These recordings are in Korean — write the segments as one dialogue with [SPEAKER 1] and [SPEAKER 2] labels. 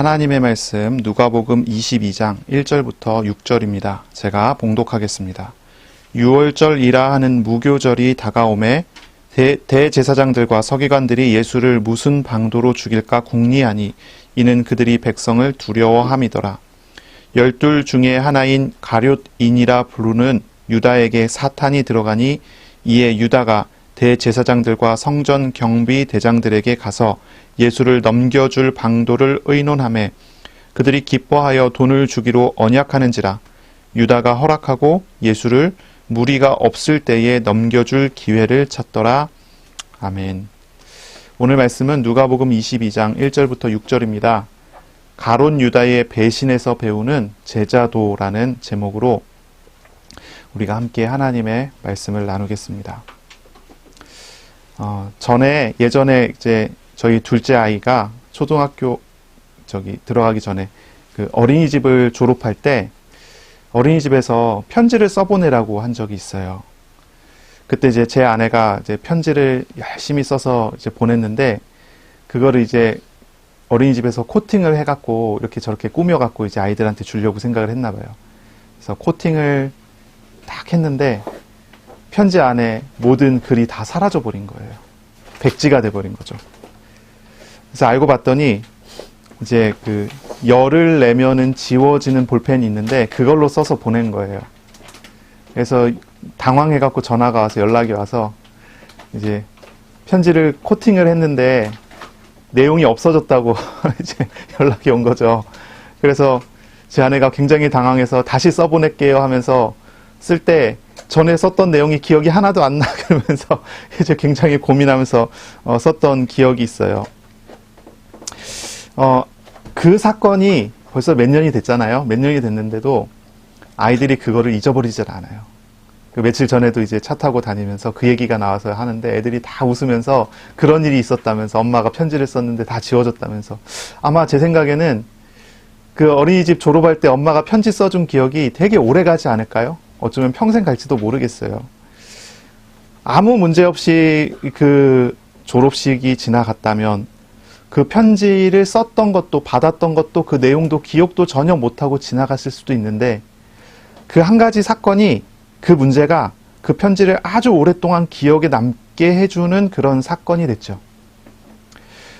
[SPEAKER 1] 하나님의 말씀 누가복음 22장 1절부터 6절입니다. 제가 봉독하겠습니다. 유월절이라 하는 무교절이 다가오매 대제사장들과 서기관들이 예수를 무슨 방도로 죽일까 궁리하니 이는 그들이 백성을 두려워함이더라. 12 중에 하나인 가룟인이라 부르는 유다에게 사탄이 들어가니 이에 유다가 대제사장들과 성전 경비 대장들에게 가서 예수를 넘겨줄 방도를 의논하매 그들이 기뻐하여 돈을 주기로 언약하는지라. 유다가 허락하고 예수를 무리가 없을 때에 넘겨줄 기회를 찾더라. 아멘. 오늘 말씀은 누가복음 22장 1절부터 6절입니다. 가룟 유다의 배신에서 배우는 제자도라는 제목으로 우리가 함께 하나님의 말씀을 나누겠습니다. 예전에 이제 저희 둘째 아이가 초등학교 들어가기 전에 그 어린이집을 졸업할 때 어린이집에서 편지를 써보내라고 한 적이 있어요. 그때 이제 제 아내가 이제 편지를 열심히 써서 이제 보냈는데 그거를 이제 어린이집에서 코팅을 해갖고 이렇게 저렇게 꾸며갖고 이제 아이들한테 주려고 생각을 했나 봐요. 그래서 코팅을 딱 했는데 편지 안에 모든 글이 다 사라져버린 거예요. 백지가 돼버린 거죠. 그래서 알고 봤더니 이제 그 열을 내면은 지워지는 볼펜이 있는데 그걸로 써서 보낸 거예요. 그래서 당황해갖고 전화가 와서 연락이 와서 이제 편지를 코팅을 했는데 내용이 없어졌다고 이제 연락이 온 거죠. 그래서 제 아내가 굉장히 당황해서 다시 써보낼게요 하면서 쓸 때 전에 썼던 내용이 기억이 하나도 안 나 그러면서 이제 굉장히 고민하면서 썼던 기억이 있어요. 그 사건이 벌써 몇 년이 됐잖아요. 몇 년이 됐는데도 아이들이 그거를 잊어버리질 않아요. 며칠 전에도 이제 차 타고 다니면서 그 얘기가 나와서 하는데 애들이 다 웃으면서 그런 일이 있었다면서 엄마가 편지를 썼는데 다 지워졌다면서 아마 제 생각에는 그 어린이집 졸업할 때 엄마가 편지 써준 기억이 되게 오래 가지 않을까요? 어쩌면 평생 갈지도 모르겠어요. 아무 문제 없이 그 졸업식이 지나갔다면 그 편지를 썼던 것도 받았던 것도 그 내용도 기억도 전혀 못하고 지나갔을 수도 있는데 그 한 가지 사건이 그 문제가 그 편지를 아주 오랫동안 기억에 남게 해주는 그런 사건이 됐죠.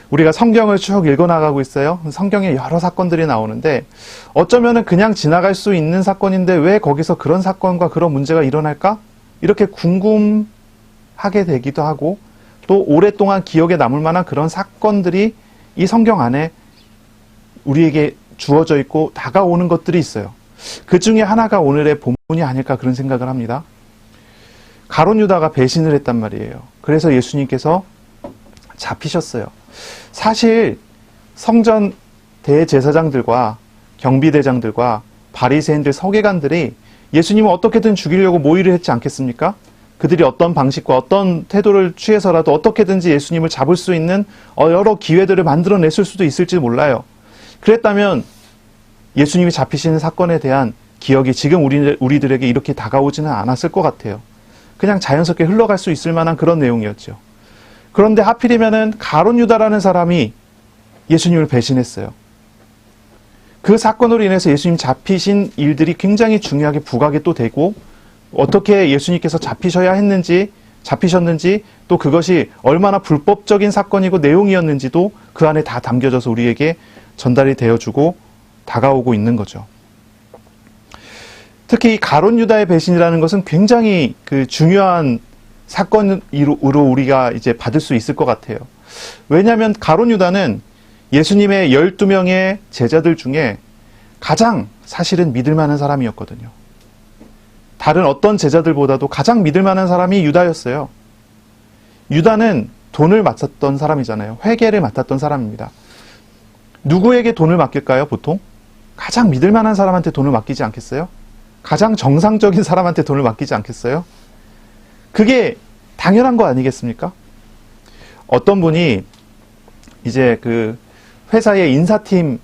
[SPEAKER 1] 우리가 성경을 쭉 읽어나가고 있어요. 성경에 여러 사건들이 나오는데 어쩌면은 그냥 지나갈 수 있는 사건인데 왜 거기서 그런 사건과 그런 문제가 일어날까? 이렇게 궁금하게 되기도 하고 또 오랫동안 기억에 남을 만한 그런 사건들이 이 성경 안에 우리에게 주어져 있고 다가오는 것들이 있어요. 그 중에 하나가 오늘의 본문이 아닐까 그런 생각을 합니다. 가룟 유다가 배신을 했단 말이에요. 그래서 예수님께서 잡히셨어요. 사실 성전 대제사장들과 경비대장들과 바리새인들 서기관들이 예수님을 어떻게든 죽이려고 모의를 했지 않겠습니까? 그들이 어떤 방식과 어떤 태도를 취해서라도 어떻게든지 예수님을 잡을 수 있는 여러 기회들을 만들어냈을 수도 있을지 몰라요. 그랬다면 예수님이 잡히시는 사건에 대한 기억이 지금 우리들에게 이렇게 다가오지는 않았을 것 같아요. 그냥 자연스럽게 흘러갈 수 있을 만한 그런 내용이었죠. 그런데 하필이면은 가룟 유다라는 사람이 예수님을 배신했어요. 그 사건으로 인해서 예수님 잡히신 일들이 굉장히 중요하게 부각이 또 되고 어떻게 예수님께서 잡히셨는지 또 그것이 얼마나 불법적인 사건이고 내용이었는지도 그 안에 다 담겨져서 우리에게 전달이 되어주고 다가오고 있는 거죠. 특히 이 가룟 유다의 배신이라는 것은 굉장히 그 중요한 사건으로 우리가 이제 받을 수 있을 것 같아요. 왜냐하면 가룟 유다는 예수님의 12명의 제자들 중에 가장 사실은 믿을 만한 사람이었거든요. 다른 어떤 제자들보다도 가장 믿을 만한 사람이 유다였어요. 유다는 돈을 맡았던 사람이잖아요. 회계를 맡았던 사람입니다. 누구에게 돈을 맡길까요, 보통? 가장 믿을 만한 사람한테 돈을 맡기지 않겠어요? 가장 정상적인 사람한테 돈을 맡기지 않겠어요? 그게 당연한 거 아니겠습니까? 어떤 분이 이제 그 회사의 인사팀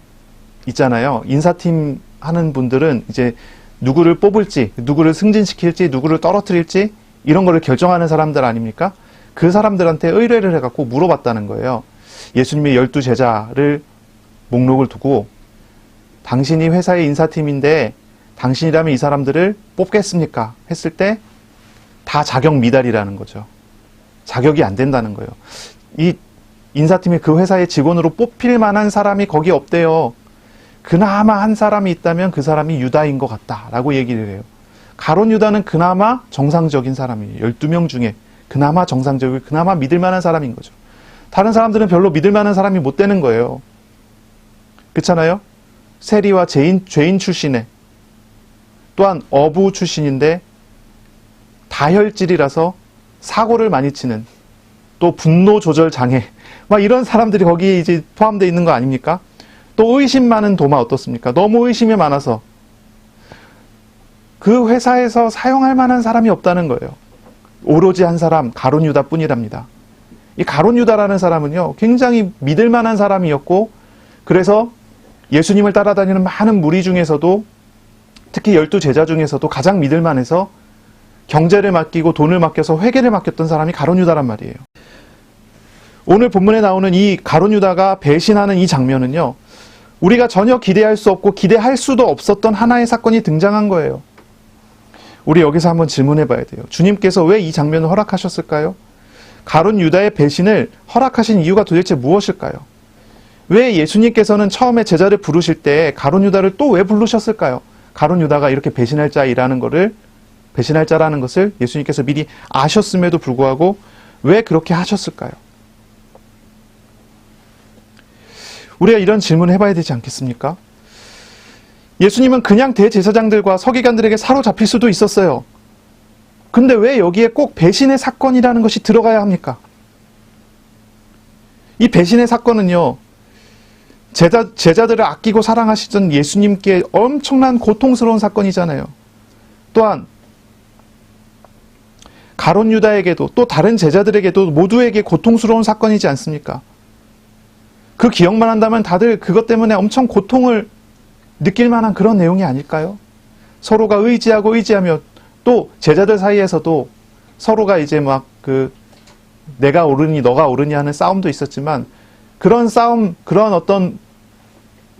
[SPEAKER 1] 있잖아요. 인사팀 하는 분들은 이제 누구를 뽑을지, 누구를 승진시킬지, 누구를 떨어뜨릴지 이런 거를 결정하는 사람들 아닙니까? 그 사람들한테 의뢰를 해갖고 물어봤다는 거예요. 예수님의 12 제자를 목록을 두고 당신이 회사의 인사팀인데 당신이라면 이 사람들을 뽑겠습니까? 했을 때 다 자격 미달이라는 거죠. 자격이 안 된다는 거예요. 이 인사팀이 그 회사의 직원으로 뽑힐 만한 사람이 거기 없대요. 그나마 한 사람이 있다면 그 사람이 유다인 것 같다라고 얘기를 해요. 가룟 유다는 그나마 정상적인 사람이에요. 12명 중에 그나마 정상적이고 그나마 믿을 만한 사람인 거죠. 다른 사람들은 별로 믿을 만한 사람이 못 되는 거예요. 그렇잖아요? 세리와 죄인 출신에 또한 어부 출신인데 다혈질이라서 사고를 많이 치는 또 분노 조절 장애 막 이런 사람들이 거기에 이제 포함되어 있는 거 아닙니까? 또 의심 많은 도마 어떻습니까? 너무 의심이 많아서 그 회사에서 사용할 만한 사람이 없다는 거예요. 오로지 한 사람 가룟 유다뿐이랍니다. 이 가룟 유다라는 사람은요 굉장히 믿을 만한 사람이었고 그래서 예수님을 따라다니는 많은 무리 중에서도 특히 12제자 중에서도 가장 믿을 만해서 경제를 맡기고 돈을 맡겨서 회계를 맡겼던 사람이 가룟 유다란 말이에요. 오늘 본문에 나오는 이 가룟 유다가 배신하는 이 장면은요 우리가 전혀 기대할 수 없고 기대할 수도 없었던 하나의 사건이 등장한 거예요. 우리 여기서 한번 질문해 봐야 돼요. 주님께서 왜 이 장면을 허락하셨을까요? 가룟 유다의 배신을 허락하신 이유가 도대체 무엇일까요? 왜 예수님께서는 처음에 제자를 부르실 때 가룟 유다를 또 왜 부르셨을까요? 가룟 유다가 이렇게 배신할 자라는 것을 예수님께서 미리 아셨음에도 불구하고 왜 그렇게 하셨을까요? 우리가 이런 질문을 해봐야 되지 않겠습니까? 예수님은 그냥 대제사장들과 서기관들에게 사로잡힐 수도 있었어요. 근데 왜 여기에 꼭 배신의 사건이라는 것이 들어가야 합니까? 이 배신의 사건은요, 제자들을 아끼고 사랑하시던 예수님께 엄청난 고통스러운 사건이잖아요. 또한 가룟 유다에게도 또 다른 제자들에게도 모두에게 고통스러운 사건이지 않습니까? 그 기억만 한다면 다들 그것 때문에 엄청 고통을 느낄 만한 그런 내용이 아닐까요? 서로가 의지하며 또 제자들 사이에서도 서로가 이제 막 내가 옳으니 너가 옳으니 하는 싸움도 있었지만 그런 싸움, 그런 어떤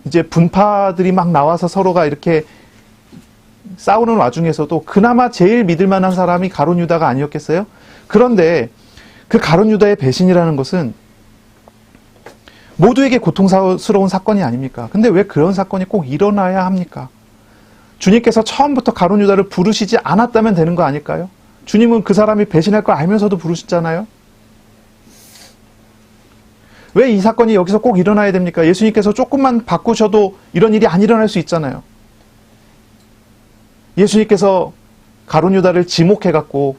[SPEAKER 1] 이제 분파들이 막 나와서 서로가 이렇게 싸우는 와중에서도 그나마 제일 믿을 만한 사람이 가룟 유다가 아니었겠어요? 그런데 그 가룟 유다의 배신이라는 것은 모두에게 고통스러운 사건이 아닙니까? 근데 왜 그런 사건이 꼭 일어나야 합니까? 주님께서 처음부터 가룟 유다를 부르시지 않았다면 되는 거 아닐까요? 주님은 그 사람이 배신할 걸 알면서도 부르셨잖아요? 왜 이 사건이 여기서 꼭 일어나야 됩니까? 예수님께서 조금만 바꾸셔도 이런 일이 안 일어날 수 있잖아요. 예수님께서 가룟 유다를 지목해갖고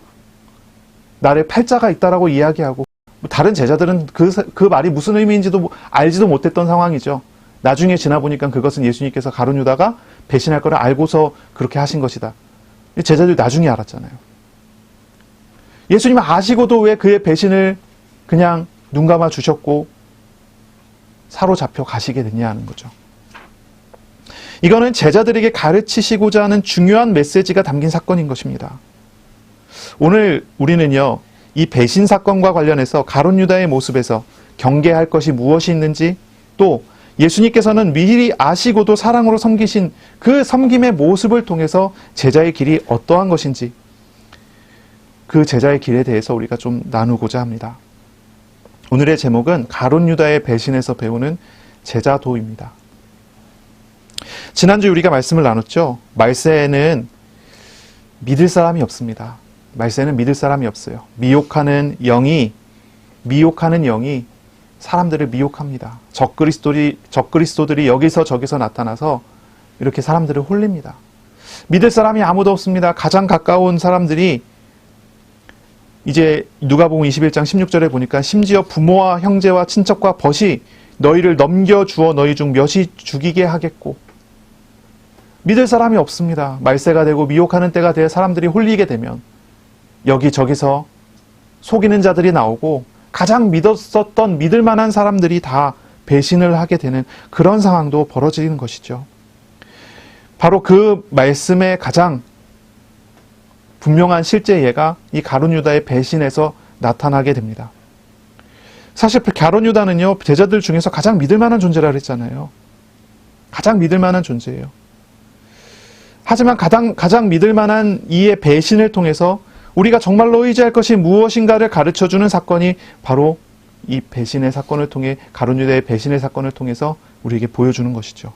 [SPEAKER 1] 나를 팔자가 있다라고 이야기하고 다른 제자들은 그 말이 무슨 의미인지도 알지도 못했던 상황이죠. 나중에 지나보니까 그것은 예수님께서 가룟 유다가 배신할 거를 알고서 그렇게 하신 것이다. 제자들이 나중에 알았잖아요. 예수님은 아시고도 왜 그의 배신을 그냥 눈 감아 주셨고 사로잡혀 가시게 됐냐는 거죠. 이거는 제자들에게 가르치시고자 하는 중요한 메시지가 담긴 사건인 것입니다. 오늘 우리는요, 이 배신 사건과 관련해서 가룟 유다의 모습에서 경계할 것이 무엇이 있는지, 또 예수님께서는 미리 아시고도 사랑으로 섬기신 그 섬김의 모습을 통해서 제자의 길이 어떠한 것인지, 그 제자의 길에 대해서 우리가 좀 나누고자 합니다. 오늘의 제목은 가룟 유다의 배신에서 배우는 제자도입니다. 지난주에 우리가 말씀을 나눴죠. 말세에는 믿을 사람이 없습니다. 말세는 믿을 사람이 없어요. 미혹하는 영이 사람들을 미혹합니다. 적그리스도들이 여기서 저기서 나타나서 이렇게 사람들을 홀립니다. 믿을 사람이 아무도 없습니다. 가장 가까운 사람들이 이제 누가복음 21장 16절에 보니까 심지어 부모와 형제와 친척과 벗이 너희를 넘겨주어 너희 중 몇이 죽이게 하겠고, 믿을 사람이 없습니다. 말세가 되고 미혹하는 때가 돼 사람들이 홀리게 되면 여기저기서 속이는 자들이 나오고 가장 믿을 만한 사람들이 다 배신을 하게 되는 그런 상황도 벌어지는 것이죠. 바로 그 말씀의 가장 분명한 실제 예가 이 가룟 유다의 배신에서 나타나게 됩니다. 사실 가룟 유다는요, 제자들 중에서 가장 믿을 만한 존재라 그랬잖아요. 가장 믿을 만한 존재예요. 하지만 가장 믿을 만한 이의 배신을 통해서 우리가 정말로 의지할 것이 무엇인가를 가르쳐주는 사건이 바로 이 배신의 사건을 통해, 가룟 유다의 배신의 사건을 통해서 우리에게 보여주는 것이죠.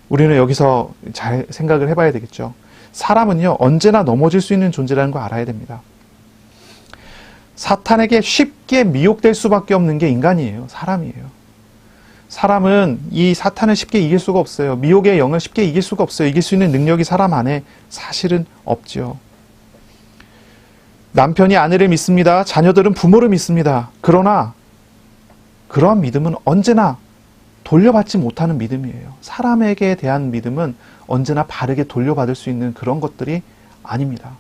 [SPEAKER 1] 우리는 여기서 잘 생각을 해봐야 되겠죠. 사람은요, 언제나 넘어질 수 있는 존재라는 걸 알아야 됩니다. 사탄에게 쉽게 미혹될 수밖에 없는 게 인간이에요. 사람이에요. 사람은 이 사탄을 쉽게 이길 수가 없어요. 미혹의 영을 쉽게 이길 수가 없어요. 이길 수 있는 능력이 사람 안에 사실은 없죠. 남편이 아내를 믿습니다. 자녀들은 부모를 믿습니다. 그러나 그러한 믿음은 언제나 돌려받지 못하는 믿음이에요. 사람에게 대한 믿음은 언제나 바르게 돌려받을 수 있는 그런 것들이 아닙니다.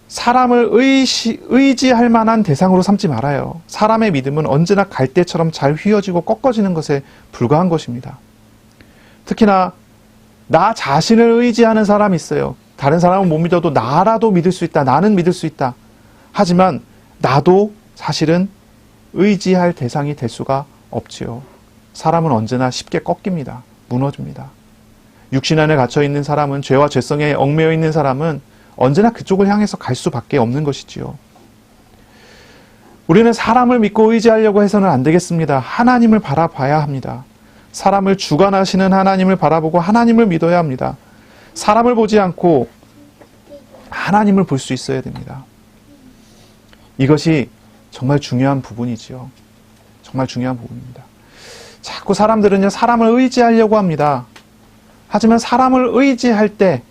[SPEAKER 1] 사람을 의지할 만한 대상으로 삼지 말아요. 사람의 믿음은 언제나 갈대처럼 잘 휘어지고 꺾어지는 것에 불과한 것입니다. 특히나 나 자신을 의지하는 사람이 있어요. 다른 사람은 못 믿어도 나라도 믿을 수 있다. 나는 믿을 수 있다. 하지만 나도 사실은 의지할 대상이 될 수가 없지요. 사람은 언제나 쉽게 꺾입니다. 무너집니다. 육신 안에 갇혀있는 사람은, 죄와 죄성에 얽매여 있는 사람은 언제나 그쪽을 향해서 갈 수밖에 없는 것이지요. 우리는 사람을 믿고 의지하려고 해서는 안 되겠습니다. 하나님을 바라봐야 합니다. 사람을 주관하시는 하나님을 바라보고 하나님을 믿어야 합니다. 사람을 보지 않고 하나님을 볼 수 있어야 됩니다. 이것이 정말 중요한 부분이지요. 정말 중요한 부분입니다. 자꾸 사람들은요, 사람을 의지하려고 합니다. 하지만 사람을 의지할 때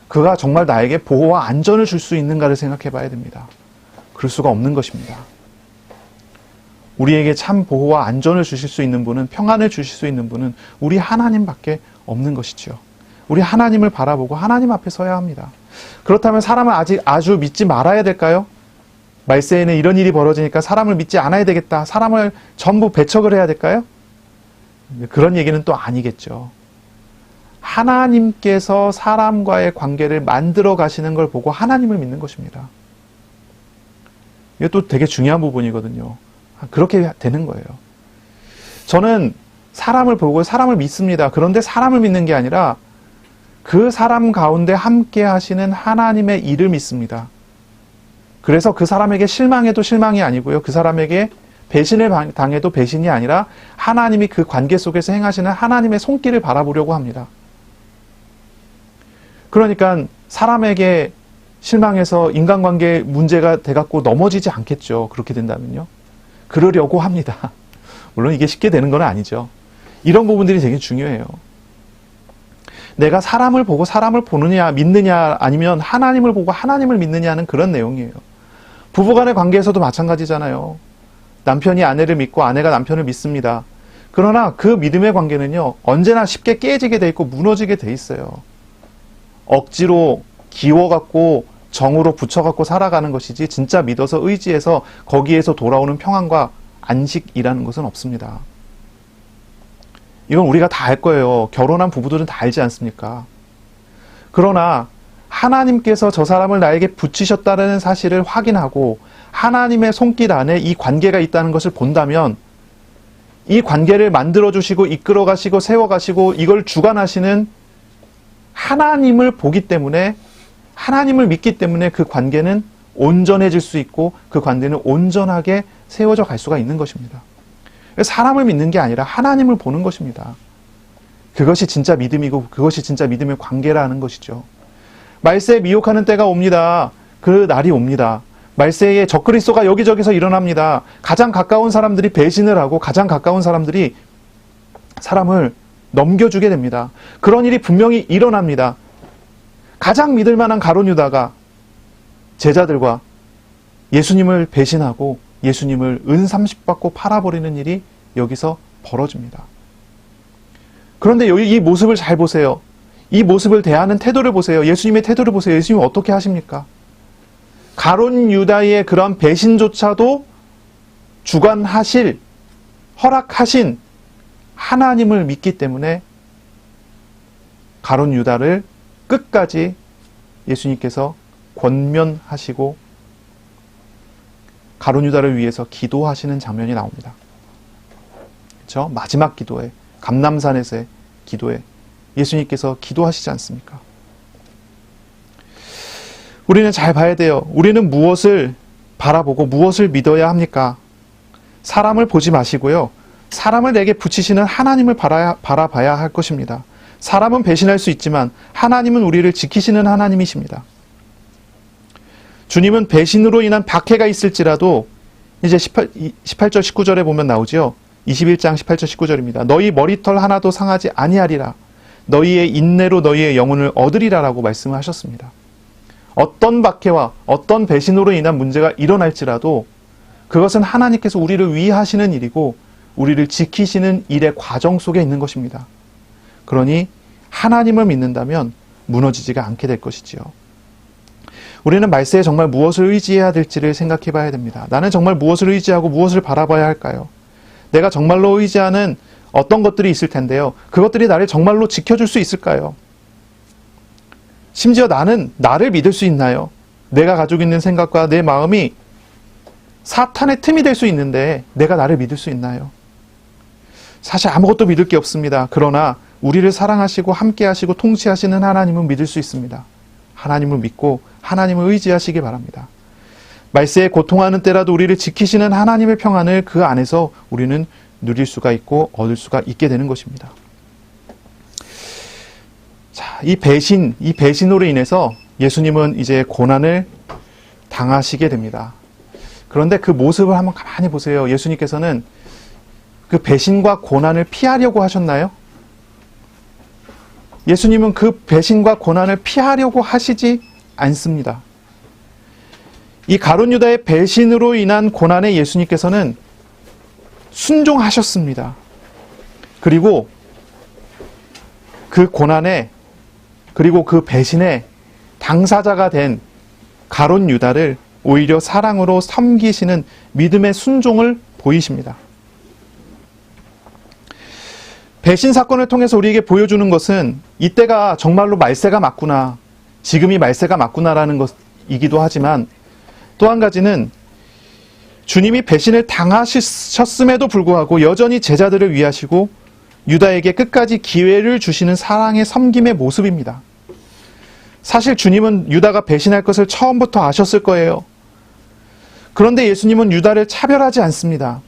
[SPEAKER 1] 그가 정말 나에게 보호와 안전을 줄 수 있는가를 생각해 봐야 됩니다. 그럴 수가 없는 것입니다. 우리에게 참 보호와 안전을 주실 수 있는 분은, 평안을 주실 수 있는 분은 우리 하나님밖에 없는 것이죠. 우리 하나님을 바라보고 하나님 앞에 서야 합니다. 그렇다면 사람을 아주 믿지 말아야 될까요? 말세에는 이런 일이 벌어지니까 사람을 믿지 않아야 되겠다. 사람을 전부 배척을 해야 될까요? 그런 얘기는 또 아니겠죠. 하나님께서 사람과의 관계를 만들어 가시는 걸 보고 하나님을 믿는 것입니다. 이게 또 되게 중요한 부분이거든요. 그렇게 되는 거예요. 저는 사람을 보고 사람을 믿습니다. 그런데 사람을 믿는 게 아니라 그 사람 가운데 함께 하시는 하나님의 일을 믿습니다. 그래서 그 사람에게 실망해도 실망이 아니고요. 그 사람에게 배신을 당해도 배신이 아니라 하나님이 그 관계 속에서 행하시는 하나님의 손길을 바라보려고 합니다. 그러니까 사람에게 실망해서 인간관계 문제가 돼갖고 넘어지지 않겠죠. 그렇게 된다면요. 그러려고 합니다. 물론 이게 쉽게 되는 건 아니죠. 이런 부분들이 되게 중요해요. 내가 사람을 보고 사람을 보느냐, 믿느냐, 아니면 하나님을 보고 하나님을 믿느냐는 그런 내용이에요. 부부간의 관계에서도 마찬가지잖아요. 남편이 아내를 믿고 아내가 남편을 믿습니다. 그러나 그 믿음의 관계는요, 언제나 쉽게 깨지게 돼 있고 무너지게 돼 있어요. 억지로 기워갖고 정으로 붙여갖고 살아가는 것이지 진짜 믿어서 의지해서 거기에서 돌아오는 평안과 안식이라는 것은 없습니다. 이건 우리가 다 알 거예요. 결혼한 부부들은 다 알지 않습니까? 그러나 하나님께서 저 사람을 나에게 붙이셨다는 사실을 확인하고 하나님의 손길 안에 이 관계가 있다는 것을 본다면 이 관계를 만들어주시고 이끌어가시고 세워가시고 이걸 주관하시는 하나님을 보기 때문에, 하나님을 믿기 때문에 그 관계는 온전해질 수 있고 그 관계는 온전하게 세워져 갈 수가 있는 것입니다. 사람을 믿는 게 아니라 하나님을 보는 것입니다. 그것이 진짜 믿음이고 그것이 진짜 믿음의 관계라는 것이죠. 말세에 미혹하는 때가 옵니다. 그 날이 옵니다. 말세에 적그리스도가 여기저기서 일어납니다. 가장 가까운 사람들이 배신을 하고 가장 가까운 사람들이 사람을 넘겨주게 됩니다. 그런 일이 분명히 일어납니다. 가장 믿을 만한 가룟 유다가 제자들과 예수님을 배신하고 예수님을 은 30 받고 팔아버리는 일이 여기서 벌어집니다. 그런데 이 모습을 잘 보세요. 이 모습을 대하는 태도를 보세요. 예수님의 태도를 보세요. 예수님은 어떻게 하십니까? 가룟 유다의 그런 배신조차도 주관하실, 허락하신 하나님을 믿기 때문에 가룟 유다를 끝까지 예수님께서 권면하시고 가룟 유다를 위해서 기도하시는 장면이 나옵니다. 그렇죠? 마지막 기도에, 감람산에서의 기도에 예수님께서 기도하시지 않습니까? 우리는 잘 봐야 돼요. 우리는 무엇을 바라보고 무엇을 믿어야 합니까? 사람을 보지 마시고요. 사람을 내게 붙이시는 하나님을 바라봐야 할 것입니다. 사람은 배신할 수 있지만 하나님은 우리를 지키시는 하나님이십니다. 주님은 배신으로 인한 박해가 있을지라도 이제 18절 19절에 보면 나오죠. 21장 18절 19절입니다. 너희 머리털 하나도 상하지 아니하리라. 너희의 인내로 너희의 영혼을 얻으리라 라고 말씀을 하셨습니다. 어떤 박해와 어떤 배신으로 인한 문제가 일어날지라도 그것은 하나님께서 우리를 위하시는 일이고 우리를 지키시는 일의 과정 속에 있는 것입니다. 그러니 하나님을 믿는다면 무너지지가 않게 될 것이지요. 우리는 말세에 정말 무엇을 의지해야 될지를 생각해 봐야 됩니다. 나는 정말 무엇을 의지하고 무엇을 바라봐야 할까요? 내가 정말로 의지하는 어떤 것들이 있을 텐데요. 그것들이 나를 정말로 지켜줄 수 있을까요? 심지어 나는 나를 믿을 수 있나요? 내가 가지고 있는 생각과 내 마음이 사탄의 틈이 될 수 있는데 내가 나를 믿을 수 있나요? 사실 아무것도 믿을 게 없습니다. 그러나 우리를 사랑하시고 함께하시고 통치하시는 하나님은 믿을 수 있습니다. 하나님을 믿고 하나님을 의지하시기 바랍니다. 말세에 고통하는 때라도 우리를 지키시는 하나님의 평안을 그 안에서 우리는 누릴 수가 있고 얻을 수가 있게 되는 것입니다. 자, 이 배신으로 인해서 예수님은 이제 고난을 당하시게 됩니다. 그런데 그 모습을 한번 가만히 보세요. 예수님께서는 그 배신과 고난을 피하려고 하셨나요? 예수님은 그 배신과 고난을 피하려고 하시지 않습니다. 이 가룟 유다의 배신으로 인한 고난에 예수님께서는 순종하셨습니다. 그리고 그 고난에 그리고 그 배신의 당사자가 된 가룟 유다를 오히려 사랑으로 섬기시는 믿음의 순종을 보이십니다. 배신 사건을 통해서 우리에게 보여주는 것은 이때가 정말로 말세가 맞구나, 지금이 말세가 맞구나라는 것이기도 하지만 또 한 가지는 주님이 배신을 당하셨음에도 불구하고 여전히 제자들을 위하시고 유다에게 끝까지 기회를 주시는 사랑의 섬김의 모습입니다. 사실 주님은 유다가 배신할 것을 처음부터 아셨을 거예요. 그런데 예수님은 유다를 차별하지 않습니다.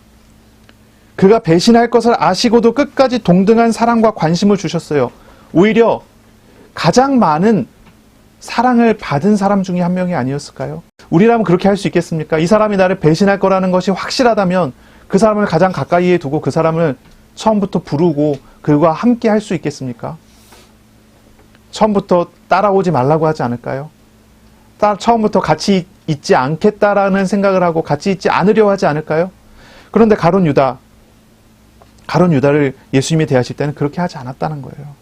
[SPEAKER 1] 그가 배신할 것을 아시고도 끝까지 동등한 사랑과 관심을 주셨어요. 오히려 가장 많은 사랑을 받은 사람 중에 한 명이 아니었을까요? 우리라면 그렇게 할 수 있겠습니까? 이 사람이 나를 배신할 거라는 것이 확실하다면 그 사람을 가장 가까이에 두고 그 사람을 처음부터 부르고 그와 함께 할 수 있겠습니까? 처음부터 따라오지 말라고 하지 않을까요? 처음부터 같이 있지 않겠다라는 생각을 하고 같이 있지 않으려 하지 않을까요? 그런데 가룟 유다를 예수님이 대하실 때는 그렇게 하지 않았다는 거예요.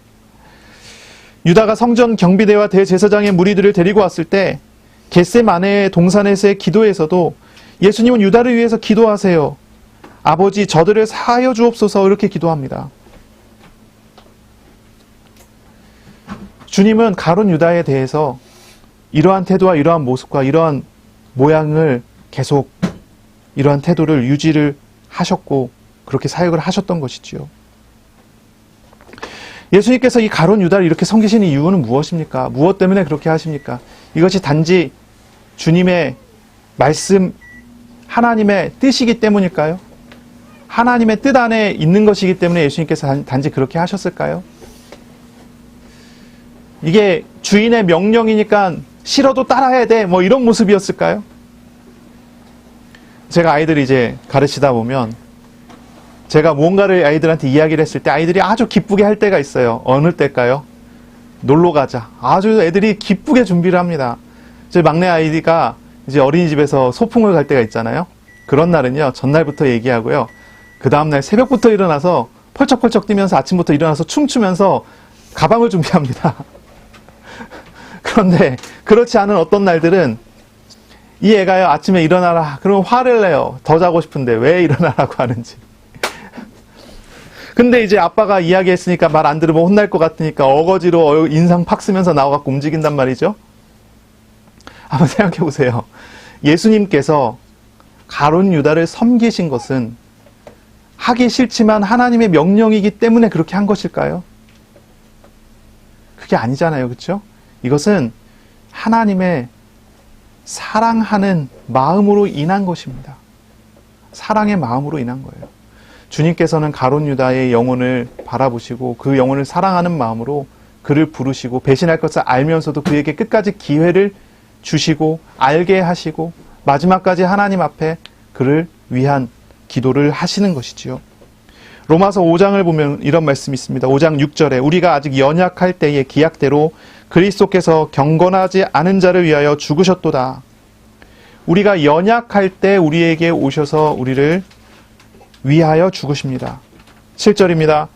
[SPEAKER 1] 유다가 성전 경비대와 대제사장의 무리들을 데리고 왔을 때 겟세마네 동산에서의 기도에서도 예수님은 유다를 위해서 기도하세요. 아버지, 저들을 사하여 주옵소서, 이렇게 기도합니다. 주님은 가룟 유다에 대해서 이러한 태도와 이러한 모습과 이러한 모양을 계속 이러한 태도를 유지를 하셨고 그렇게 사역을 하셨던 것이지요. 예수님께서 이 가룟 유다를 이렇게 섬기시는 이유는 무엇입니까? 무엇 때문에 그렇게 하십니까? 이것이 단지 주님의 말씀, 하나님의 뜻이기 때문일까요? 하나님의 뜻 안에 있는 것이기 때문에 예수님께서 단지 그렇게 하셨을까요? 이게 주인의 명령이니까 싫어도 따라해야 돼, 뭐 이런 모습이었을까요? 제가 아이들을 이제 가르치다 보면 제가 뭔가를 아이들한테 이야기를 했을 때 아이들이 아주 기쁘게 할 때가 있어요. 어느 때일까요? 놀러 가자. 아주 애들이 기쁘게 준비를 합니다. 제 막내 아이가 이제 어린이집에서 소풍을 갈 때가 있잖아요. 그런 날은요, 전날부터 얘기하고요. 그 다음날 새벽부터 일어나서 펄쩍펄쩍 뛰면서 아침부터 일어나서 춤추면서 가방을 준비합니다. 그런데 그렇지 않은 어떤 날들은 이 애가요, 아침에 일어나라. 그러면 화를 내요. 더 자고 싶은데 왜 일어나라고 하는지. 근데 이제 아빠가 이야기했으니까 말 안 들으면 혼날 것 같으니까 어거지로 인상 팍 쓰면서 나와갖고 움직인단 말이죠. 한번 생각해 보세요. 예수님께서 가룟 유다를 섬기신 것은 하기 싫지만 하나님의 명령이기 때문에 그렇게 한 것일까요? 그게 아니잖아요. 그렇죠? 이것은 하나님의 사랑하는 마음으로 인한 것입니다. 사랑의 마음으로 인한 거예요. 주님께서는 가룟 유다의 영혼을 바라보시고 그 영혼을 사랑하는 마음으로 그를 부르시고 배신할 것을 알면서도 그에게 끝까지 기회를 주시고 알게 하시고 마지막까지 하나님 앞에 그를 위한 기도를 하시는 것이지요. 로마서 5장을 보면 이런 말씀이 있습니다. 5장 6절에 우리가 아직 연약할 때의 기약대로 그리스도께서 경건하지 않은 자를 위하여 죽으셨도다. 우리가 연약할 때 우리에게 오셔서 우리를 위하여 죽으십니다. 7절입니다.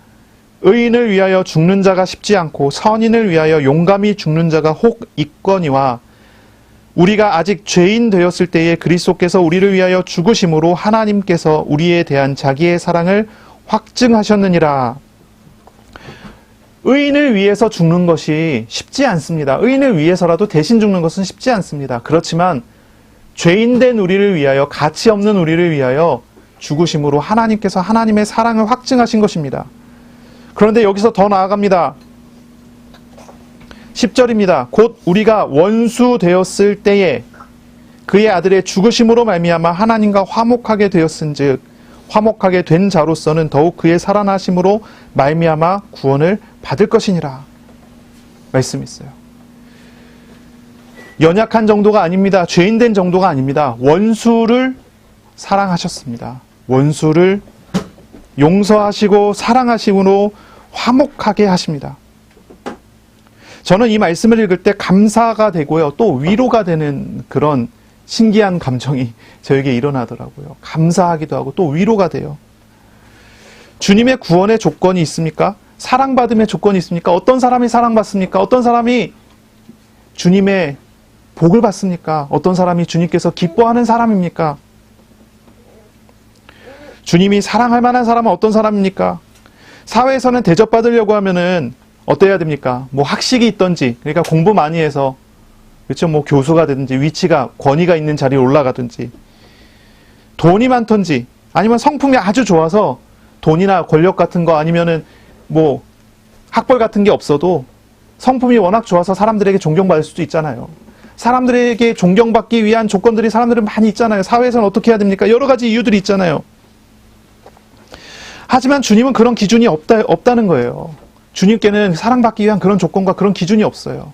[SPEAKER 1] 의인을 위하여 죽는 자가 쉽지 않고 선인을 위하여 용감히 죽는 자가 혹 있거니와 우리가 아직 죄인 되었을 때에 그리스도께서 우리를 위하여 죽으심으로 하나님께서 우리에 대한 자기의 사랑을 확증하셨느니라. 의인을 위해서 죽는 것이 쉽지 않습니다. 의인을 위해서라도 대신 죽는 것은 쉽지 않습니다. 그렇지만 죄인된 우리를 위하여, 가치 없는 우리를 위하여 죽으심으로 하나님께서 하나님의 사랑을 확증하신 것입니다. 그런데 여기서 더 나아갑니다. 10절입니다. 곧 우리가 원수 되었을 때에 그의 아들의 죽으심으로 말미암아 하나님과 화목하게 되었은즉 화목하게 된 자로서는 더욱 그의 살아나심으로 말미암아 구원을 받을 것이니라. 말씀이 있어요. 연약한 정도가 아닙니다. 죄인된 정도가 아닙니다. 원수를 사랑하셨습니다. 원수를 용서하시고 사랑하심으로 화목하게 하십니다. 저는 이 말씀을 읽을 때 감사가 되고요. 또 위로가 되는 그런 신기한 감정이 저에게 일어나더라고요. 감사하기도 하고 또 위로가 돼요. 주님의 구원의 조건이 있습니까? 사랑받음의 조건이 있습니까? 어떤 사람이 사랑받습니까? 어떤 사람이 주님의 복을 받습니까? 어떤 사람이 주님께서 기뻐하는 사람입니까? 주님이 사랑할 만한 사람은 어떤 사람입니까? 사회에서는 대접받으려고 하면은 어때야 됩니까? 뭐 학식이 있던지, 그러니까 공부 많이 해서, 그렇죠? 뭐 교수가 되든지, 위치가, 권위가 있는 자리에 올라가든지, 돈이 많던지, 아니면 성품이 아주 좋아서 돈이나 권력 같은 거 아니면은 뭐 학벌 같은 게 없어도 성품이 워낙 좋아서 사람들에게 존경받을 수도 있잖아요. 사람들에게 존경받기 위한 조건들이 사람들은 많이 있잖아요. 사회에서는 어떻게 해야 됩니까? 여러 가지 이유들이 있잖아요. 하지만 주님은 그런 기준이 없다는 거예요. 주님께는 사랑받기 위한 그런 조건과 그런 기준이 없어요.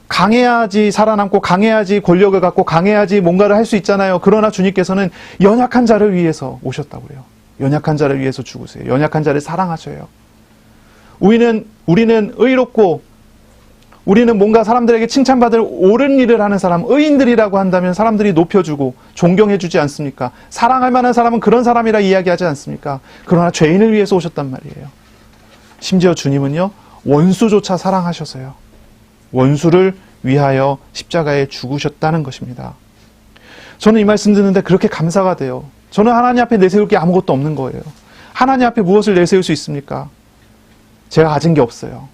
[SPEAKER 1] 강해야지 살아남고 강해야지 권력을 갖고 강해야지 뭔가를 할 수 있잖아요. 그러나 주님께서는 연약한 자를 위해서 오셨다고 그래요. 연약한 자를 위해서 죽으세요. 연약한 자를 사랑하셔요. 우리는 의롭고 우리는 뭔가 사람들에게 칭찬받을 옳은 일을 하는 사람, 의인들이라고 한다면 사람들이 높여주고 존경해주지 않습니까? 사랑할 만한 사람은 그런 사람이라 이야기하지 않습니까? 그러나 죄인을 위해서 오셨단 말이에요. 심지어 주님은요, 원수조차 사랑하셔서요. 원수를 위하여 십자가에 죽으셨다는 것입니다. 저는 이 말씀 듣는데 그렇게 감사가 돼요. 저는 하나님 앞에 내세울 게 아무것도 없는 거예요. 하나님 앞에 무엇을 내세울 수 있습니까? 제가 가진 게 없어요.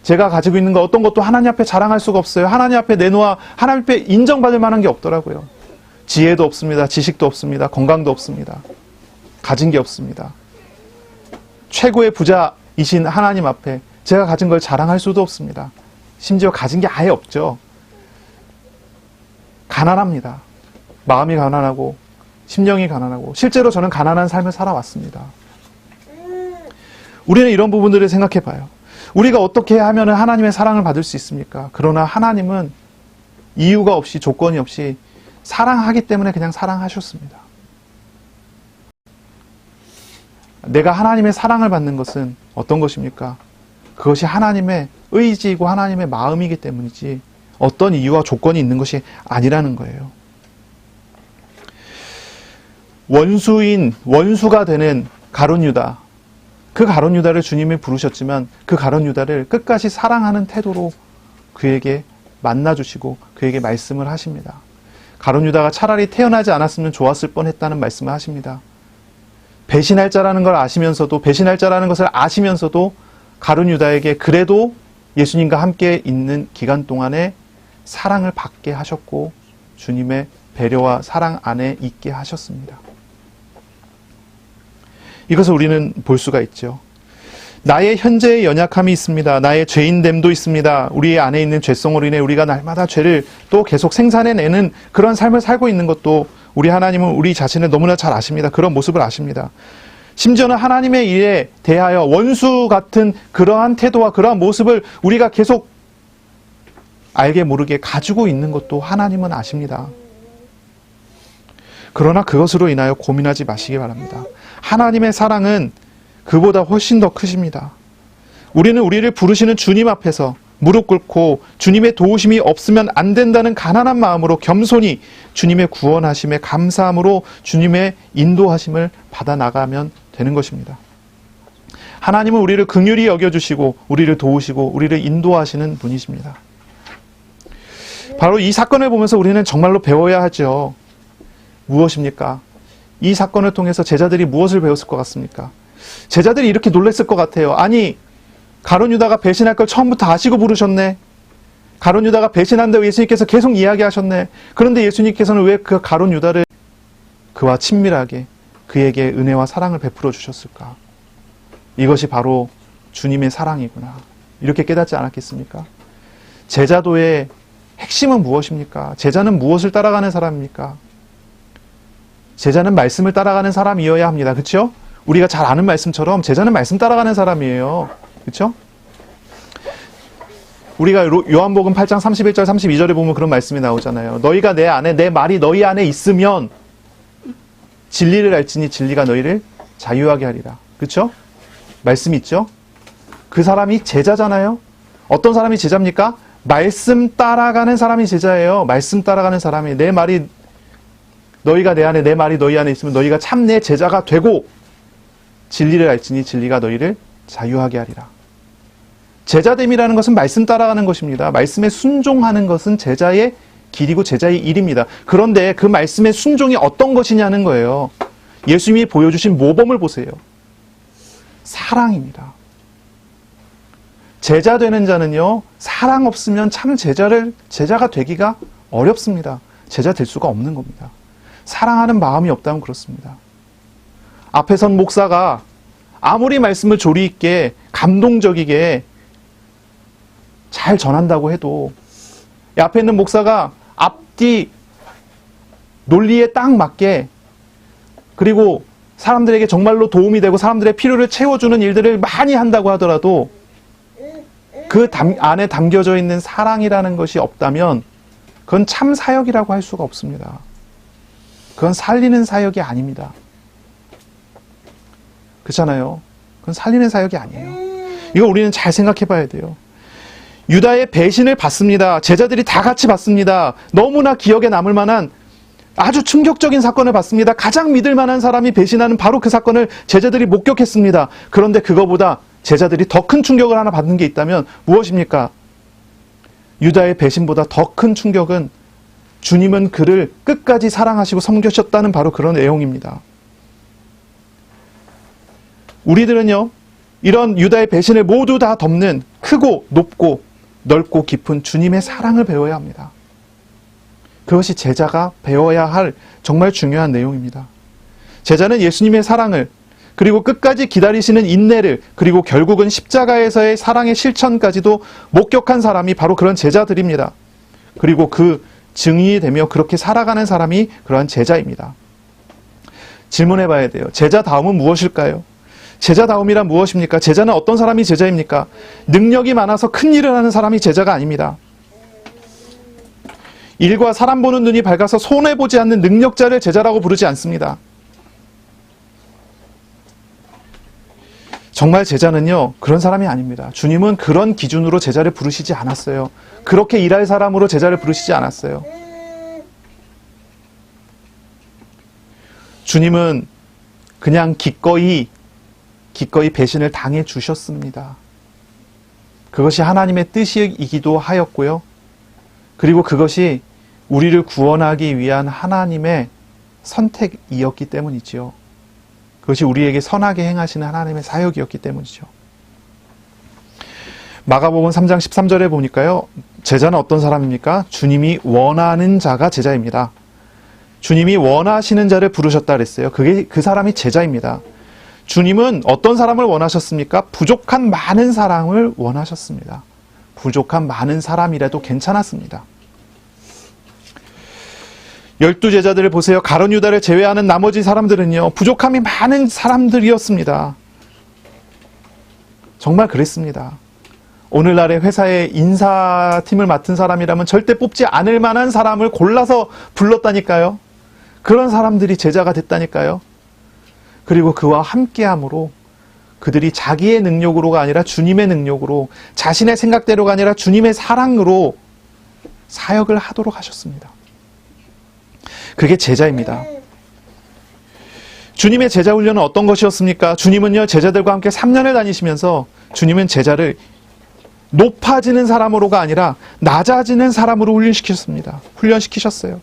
[SPEAKER 1] 제가 가지고 있는 거 어떤 것도 하나님 앞에 자랑할 수가 없어요. 하나님 앞에 내놓아 하나님 앞에 인정받을 만한 게 없더라고요. 지혜도 없습니다. 지식도 없습니다. 건강도 없습니다. 가진 게 없습니다. 최고의 부자이신 하나님 앞에 제가 가진 걸 자랑할 수도 없습니다. 심지어 가진 게 아예 없죠. 가난합니다. 마음이 가난하고 심령이 가난하고 실제로 저는 가난한 삶을 살아왔습니다. 우리는 이런 부분들을 생각해 봐요. 우리가 어떻게 하면 하나님의 사랑을 받을 수 있습니까? 그러나 하나님은 이유가 없이 조건이 없이 사랑하기 때문에 그냥 사랑하셨습니다. 내가 하나님의 사랑을 받는 것은 어떤 것입니까? 그것이 하나님의 의지이고 하나님의 마음이기 때문이지 어떤 이유와 조건이 있는 것이 아니라는 거예요. 원수가 되는 가룟 유다, 그 가룟 유다를 주님이 부르셨지만 그 가룟 유다를 끝까지 사랑하는 태도로 그에게 만나주시고 그에게 말씀을 하십니다. 가룟 유다가 차라리 태어나지 않았으면 좋았을 뻔했다는 말씀을 하십니다. 배신할 자라는 걸 아시면서도, 배신할 자라는 것을 아시면서도 가룟 유다에게 그래도 예수님과 함께 있는 기간 동안에 사랑을 받게 하셨고 주님의 배려와 사랑 안에 있게 하셨습니다. 이것을 우리는 볼 수가 있죠. 나의 현재의 연약함이 있습니다. 나의 죄인됨도 있습니다. 우리 안에 있는 죄성으로 인해 우리가 날마다 죄를 또 계속 생산해내는 그런 삶을 살고 있는 것도 우리 하나님은 우리 자신을 너무나 잘 아십니다. 그런 모습을 아십니다. 심지어는 하나님의 일에 대하여 원수 같은 그러한 태도와 그러한 모습을 우리가 계속 알게 모르게 가지고 있는 것도 하나님은 아십니다. 그러나 그것으로 인하여 고민하지 마시기 바랍니다. 하나님의 사랑은 그보다 훨씬 더 크십니다. 우리는 우리를 부르시는 주님 앞에서 무릎 꿇고 주님의 도우심이 없으면 안 된다는 가난한 마음으로 겸손히 주님의 구원하심에 감사함으로 주님의 인도하심을 받아 나가면 되는 것입니다. 하나님은 우리를 긍휼히 여겨주시고 우리를 도우시고 우리를 인도하시는 분이십니다. 바로 이 사건을 보면서 우리는 정말로 배워야 하죠. 무엇입니까? 이 사건을 통해서 제자들이 무엇을 배웠을 것 같습니까? 제자들이 이렇게 놀랐을 것 같아요. 아니, 가룟 유다가 배신할 걸 처음부터 아시고 부르셨네. 가룟 유다가 배신한다고 예수님께서 계속 이야기하셨네. 그런데 예수님께서는 왜 그 가룟 유다를 그와 친밀하게 그에게 은혜와 사랑을 베풀어 주셨을까? 이것이 바로 주님의 사랑이구나. 이렇게 깨닫지 않았겠습니까? 제자도의 핵심은 무엇입니까? 제자는 무엇을 따라가는 사람입니까? 제자는 말씀을 따라가는 사람이어야 합니다. 그렇죠? 우리가 잘 아는 말씀처럼 제자는 말씀 따라가는 사람이에요. 그렇죠? 우리가 요한복음 8장 31절 32절에 보면 그런 말씀이 나오잖아요. 너희가 내 안에, 내 말이 너희 안에 있으면 진리를 알지니 진리가 너희를 자유하게 하리라. 그렇죠? 말씀이 있죠? 그 사람이 제자잖아요. 어떤 사람이 제자입니까? 말씀 따라가는 사람이 제자예요. 말씀 따라가는 사람이. 내 말이 너희가 내 안에, 내 말이 너희 안에 있으면 너희가 참 내 제자가 되고 진리를 알지니 진리가 너희를 자유하게 하리라. 제자됨이라는 것은 말씀 따라가는 것입니다. 말씀에 순종하는 것은 제자의 길이고 제자의 일입니다. 그런데 그 말씀의 순종이 어떤 것이냐는 거예요. 예수님이 보여주신 모범을 보세요. 사랑입니다. 제자 되는 자는요, 사랑 없으면 참 제자가 되기가 어렵습니다. 제자 될 수가 없는 겁니다. 사랑하는 마음이 없다면 그렇습니다. 앞에 선 목사가 아무리 말씀을 조리 있게 감동적이게 잘 전한다고 해도 앞에 있는 목사가 앞뒤 논리에 딱 맞게 그리고 사람들에게 정말로 도움이 되고 사람들의 필요를 채워주는 일들을 많이 한다고 하더라도 그 안에 담겨져 있는 사랑이라는 것이 없다면 그건 참 사역이라고 할 수가 없습니다. 그건 살리는 사역이 아닙니다. 그렇잖아요. 그건 살리는 사역이 아니에요. 이거 우리는 잘 생각해 봐야 돼요. 유다의 배신을 받습니다. 제자들이 다 같이 받습니다. 너무나 기억에 남을 만한 아주 충격적인 사건을 받습니다. 가장 믿을 만한 사람이 배신하는 바로 그 사건을 제자들이 목격했습니다. 그런데 그거보다 제자들이 더 큰 충격을 하나 받는 게 있다면 무엇입니까? 유다의 배신보다 더 큰 충격은 주님은 그를 끝까지 사랑하시고 섬기셨다는 바로 그런 내용입니다. 우리들은요, 이런 유다의 배신을 모두 다 덮는 크고 높고 넓고 깊은 주님의 사랑을 배워야 합니다. 그것이 제자가 배워야 할 정말 중요한 내용입니다. 제자는 예수님의 사랑을, 그리고 끝까지 기다리시는 인내를, 그리고 결국은 십자가에서의 사랑의 실천까지도 목격한 사람이 바로 그런 제자들입니다. 그리고 그 증인이 되며 그렇게 살아가는 사람이 그러한 제자입니다. 질문해 봐야 돼요. 제자다움은 무엇일까요? 제자다움이란 무엇입니까? 제자는 어떤 사람이 제자입니까? 능력이 많아서 큰 일을 하는 사람이 제자가 아닙니다. 일과 사람 보는 눈이 밝아서 손해보지 않는 능력자를 제자라고 부르지 않습니다. 정말 제자는요, 그런 사람이 아닙니다. 주님은 그런 기준으로 제자를 부르시지 않았어요. 그렇게 일할 사람으로 제자를 부르시지 않았어요. 주님은 그냥 기꺼이 배신을 당해 주셨습니다. 그것이 하나님의 뜻이기도 하였고요. 그리고 그것이 우리를 구원하기 위한 하나님의 선택이었기 때문이지요. 그것이 우리에게 선하게 행하시는 하나님의 사역이었기 때문이죠. 마가복음 3장 13절에 보니까요, 제자는 어떤 사람입니까? 주님이 원하는 자가 제자입니다. 주님이 원하시는 자를 부르셨다 그랬어요. 그 사람이 제자입니다. 주님은 어떤 사람을 원하셨습니까? 부족한 많은 사람을 원하셨습니다. 부족한 많은 사람이라도 괜찮았습니다. 12제자들을 보세요. 가룟 유다를 제외하는 나머지 사람들은요, 부족함이 많은 사람들이었습니다. 정말 그랬습니다. 오늘날의 회사의 인사팀을 맡은 사람이라면 절대 뽑지 않을 만한 사람을 골라서 불렀다니까요. 그런 사람들이 제자가 됐다니까요. 그리고 그와 함께함으로 그들이 자기의 능력으로가 아니라 주님의 능력으로, 자신의 생각대로가 아니라 주님의 사랑으로 사역을 하도록 하셨습니다. 그게 제자입니다. 주님의 제자 훈련은 어떤 것이었습니까? 주님은요, 제자들과 함께 3년을 다니시면서 주님은 제자를 높아지는 사람으로가 아니라 낮아지는 사람으로 훈련시키셨어요.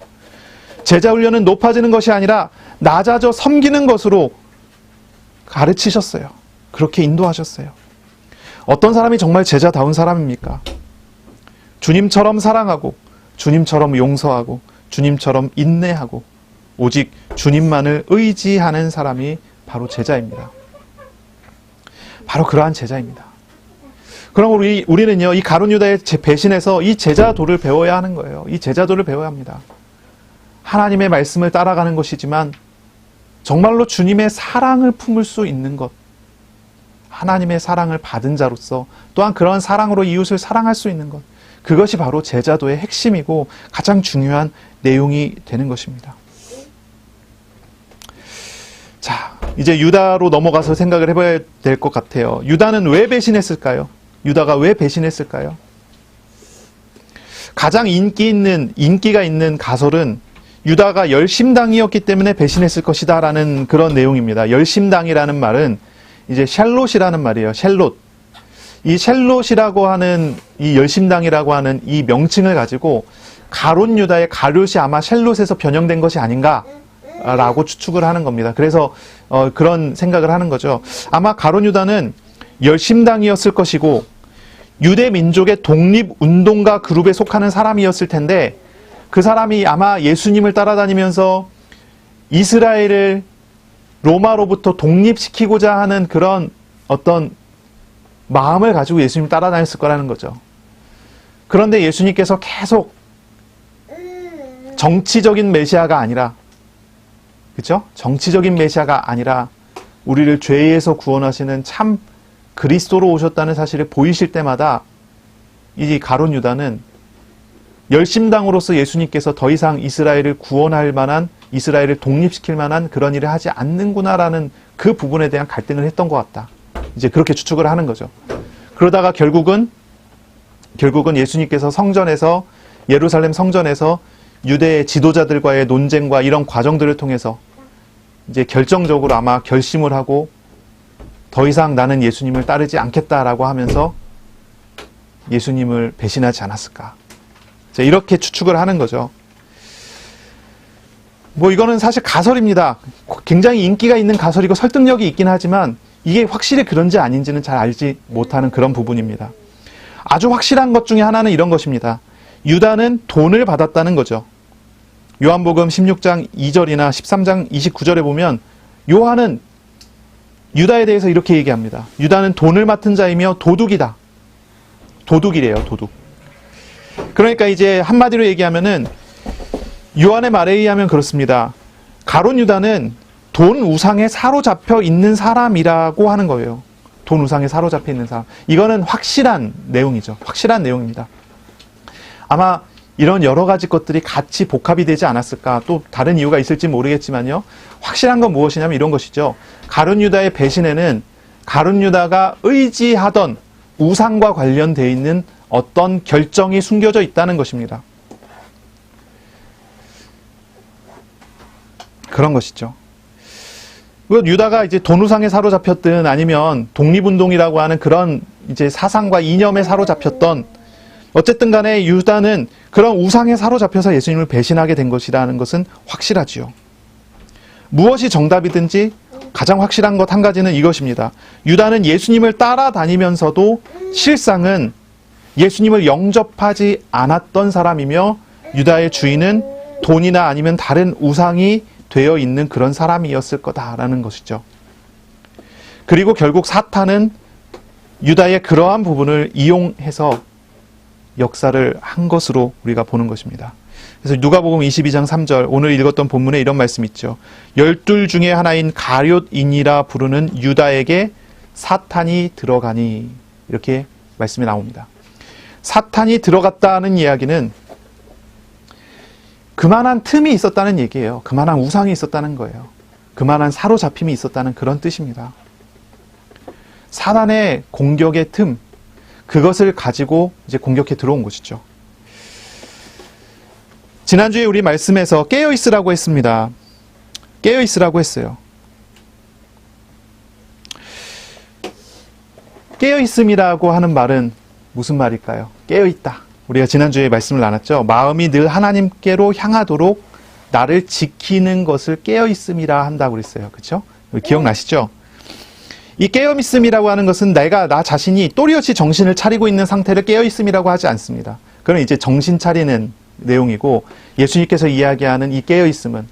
[SPEAKER 1] 제자 훈련은 높아지는 것이 아니라 낮아져 섬기는 것으로 가르치셨어요. 그렇게 인도하셨어요. 어떤 사람이 정말 제자다운 사람입니까? 주님처럼 사랑하고, 주님처럼 용서하고, 주님처럼 인내하고, 오직 주님만을 의지하는 사람이 바로 제자입니다. 바로 그러한 제자입니다. 그럼 우리는요, 이 가룟 유다의 배신에서 이 제자도를 배워야 하는 거예요. 이 제자도를 배워야 합니다. 하나님의 말씀을 따라가는 것이지만 정말로 주님의 사랑을 품을 수 있는 것, 하나님의 사랑을 받은 자로서 또한 그런 사랑으로 이웃을 사랑할 수 있는 것, 그것이 바로 제자도의 핵심이고 가장 중요한 내용이 되는 것입니다. 자, 이제 유다로 넘어가서 생각을 해봐야 될 것 같아요. 유다는 왜 배신했을까요? 유다가 왜 배신했을까요? 가장 인기가 있는 가설은 유다가 열심당이었기 때문에 배신했을 것이다 라는 그런 내용입니다. 열심당이라는 말은 이제 샬롯이라는 말이에요. 샬롯. 이 샬롯이라고 하는, 이 열심당이라고 하는 이 명칭을 가지고 가룟 유다의 가룟이 아마 샬롯에서 변형된 것이 아닌가라고 추측을 하는 겁니다. 그래서 그런 생각을 하는 거죠. 아마 가룟 유다는 열심당이었을 것이고 유대 민족의 독립운동가 그룹에 속하는 사람이었을 텐데, 그 사람이 아마 예수님을 따라다니면서 이스라엘을 로마로부터 독립시키고자 하는 그런 어떤 마음을 가지고 예수님을 따라다녔을 거라는 거죠. 그런데 예수님께서 계속 정치적인 메시아가 아니라, 그렇죠? 정치적인 메시아가 아니라 우리를 죄에서 구원하시는 참 그리스도로 오셨다는 사실을 보이실 때마다 이 가룟 유다는 열심당으로서 예수님께서 더 이상 이스라엘을 구원할 만한, 이스라엘을 독립시킬 만한 그런 일을 하지 않는구나라는 그 부분에 대한 갈등을 했던 것 같다. 이제 그렇게 추측을 하는 거죠. 그러다가 결국은 예수님께서 성전에서, 예루살렘 성전에서 유대의 지도자들과의 논쟁과 이런 과정들을 통해서 이제 결정적으로 아마 결심을 하고 더 이상 나는 예수님을 따르지 않겠다라고 하면서 예수님을 배신하지 않았을까. 자, 이렇게 추측을 하는 거죠. 이거는 사실 가설입니다. 굉장히 인기가 있는 가설이고 설득력이 있긴 하지만 이게 확실히 그런지 아닌지는 잘 알지 못하는 그런 부분입니다. 아주 확실한 것 중에 하나는 이런 것입니다. 유다는 돈을 받았다는 거죠. 요한복음 16장 2절이나 13장 29절에 보면 요한은 유다에 대해서 이렇게 얘기합니다. 유다는 돈을 맡은 자이며 도둑이다. 도둑이래요, 도둑. 그러니까 이제 한마디로 얘기하면은 요한의 말에 의하면 그렇습니다. 가룟 유다는 돈 우상에 사로잡혀 있는 사람이라고 하는 거예요. 돈 우상에 사로잡혀 있는 사람. 이거는 확실한 내용이죠. 확실한 내용입니다. 아마 이런 여러 가지 것들이 같이 복합이 되지 않았을까. 또 다른 이유가 있을지 모르겠지만요. 확실한 건 무엇이냐면 이런 것이죠. 가룟 유다의 배신에는 가룟 유다가 의지하던 우상과 관련되어 있는 어떤 결정이 숨겨져 있다는 것입니다. 그런 것이죠. 유다가 이제 돈우상에 사로잡혔든 아니면 독립운동이라고 하는 그런 이제 사상과 이념에 사로잡혔던, 어쨌든 간에 유다는 그런 우상에 사로잡혀서 예수님을 배신하게 된 것이라는 것은 확실하지요. 무엇이 정답이든지 가장 확실한 것 한 가지는 이것입니다. 유다는 예수님을 따라다니면서도 실상은 예수님을 영접하지 않았던 사람이며 유다의 주인은 돈이나 아니면 다른 우상이 되어 있는 그런 사람이었을 거다라는 것이죠. 그리고 결국 사탄은 유다의 그러한 부분을 이용해서 역사를 한 것으로 우리가 보는 것입니다. 그래서 누가복음 22장 3절 오늘 읽었던 본문에 이런 말씀 있죠. 12 중에 하나인 가룟인이라 부르는 유다에게 사탄이 들어가니, 이렇게 말씀이 나옵니다. 사탄이 들어갔다는 이야기는 그만한 틈이 있었다는 얘기예요. 그만한 우상이 있었다는 거예요. 그만한 사로잡힘이 있었다는 그런 뜻입니다. 사단의 공격의 틈, 그것을 가지고 이제 공격해 들어온 것이죠. 지난주에 우리 말씀에서 깨어있으라고 했습니다. 깨어있으라고 했어요. 깨어있음이라고 하는 말은 무슨 말일까요? 깨어있다. 우리가 지난주에 말씀을 나눴죠. 마음이 늘 하나님께로 향하도록 나를 지키는 것을 깨어있음이라 한다고 그랬어요. 그렇죠? 기억나시죠? 이 깨어있음이라고 하는 것은 내가 나 자신이 또렷이 정신을 차리고 있는 상태를 깨어있음이라고 하지 않습니다. 그건 이제 정신 차리는 내용이고, 예수님께서 이야기하는 이 깨어있음은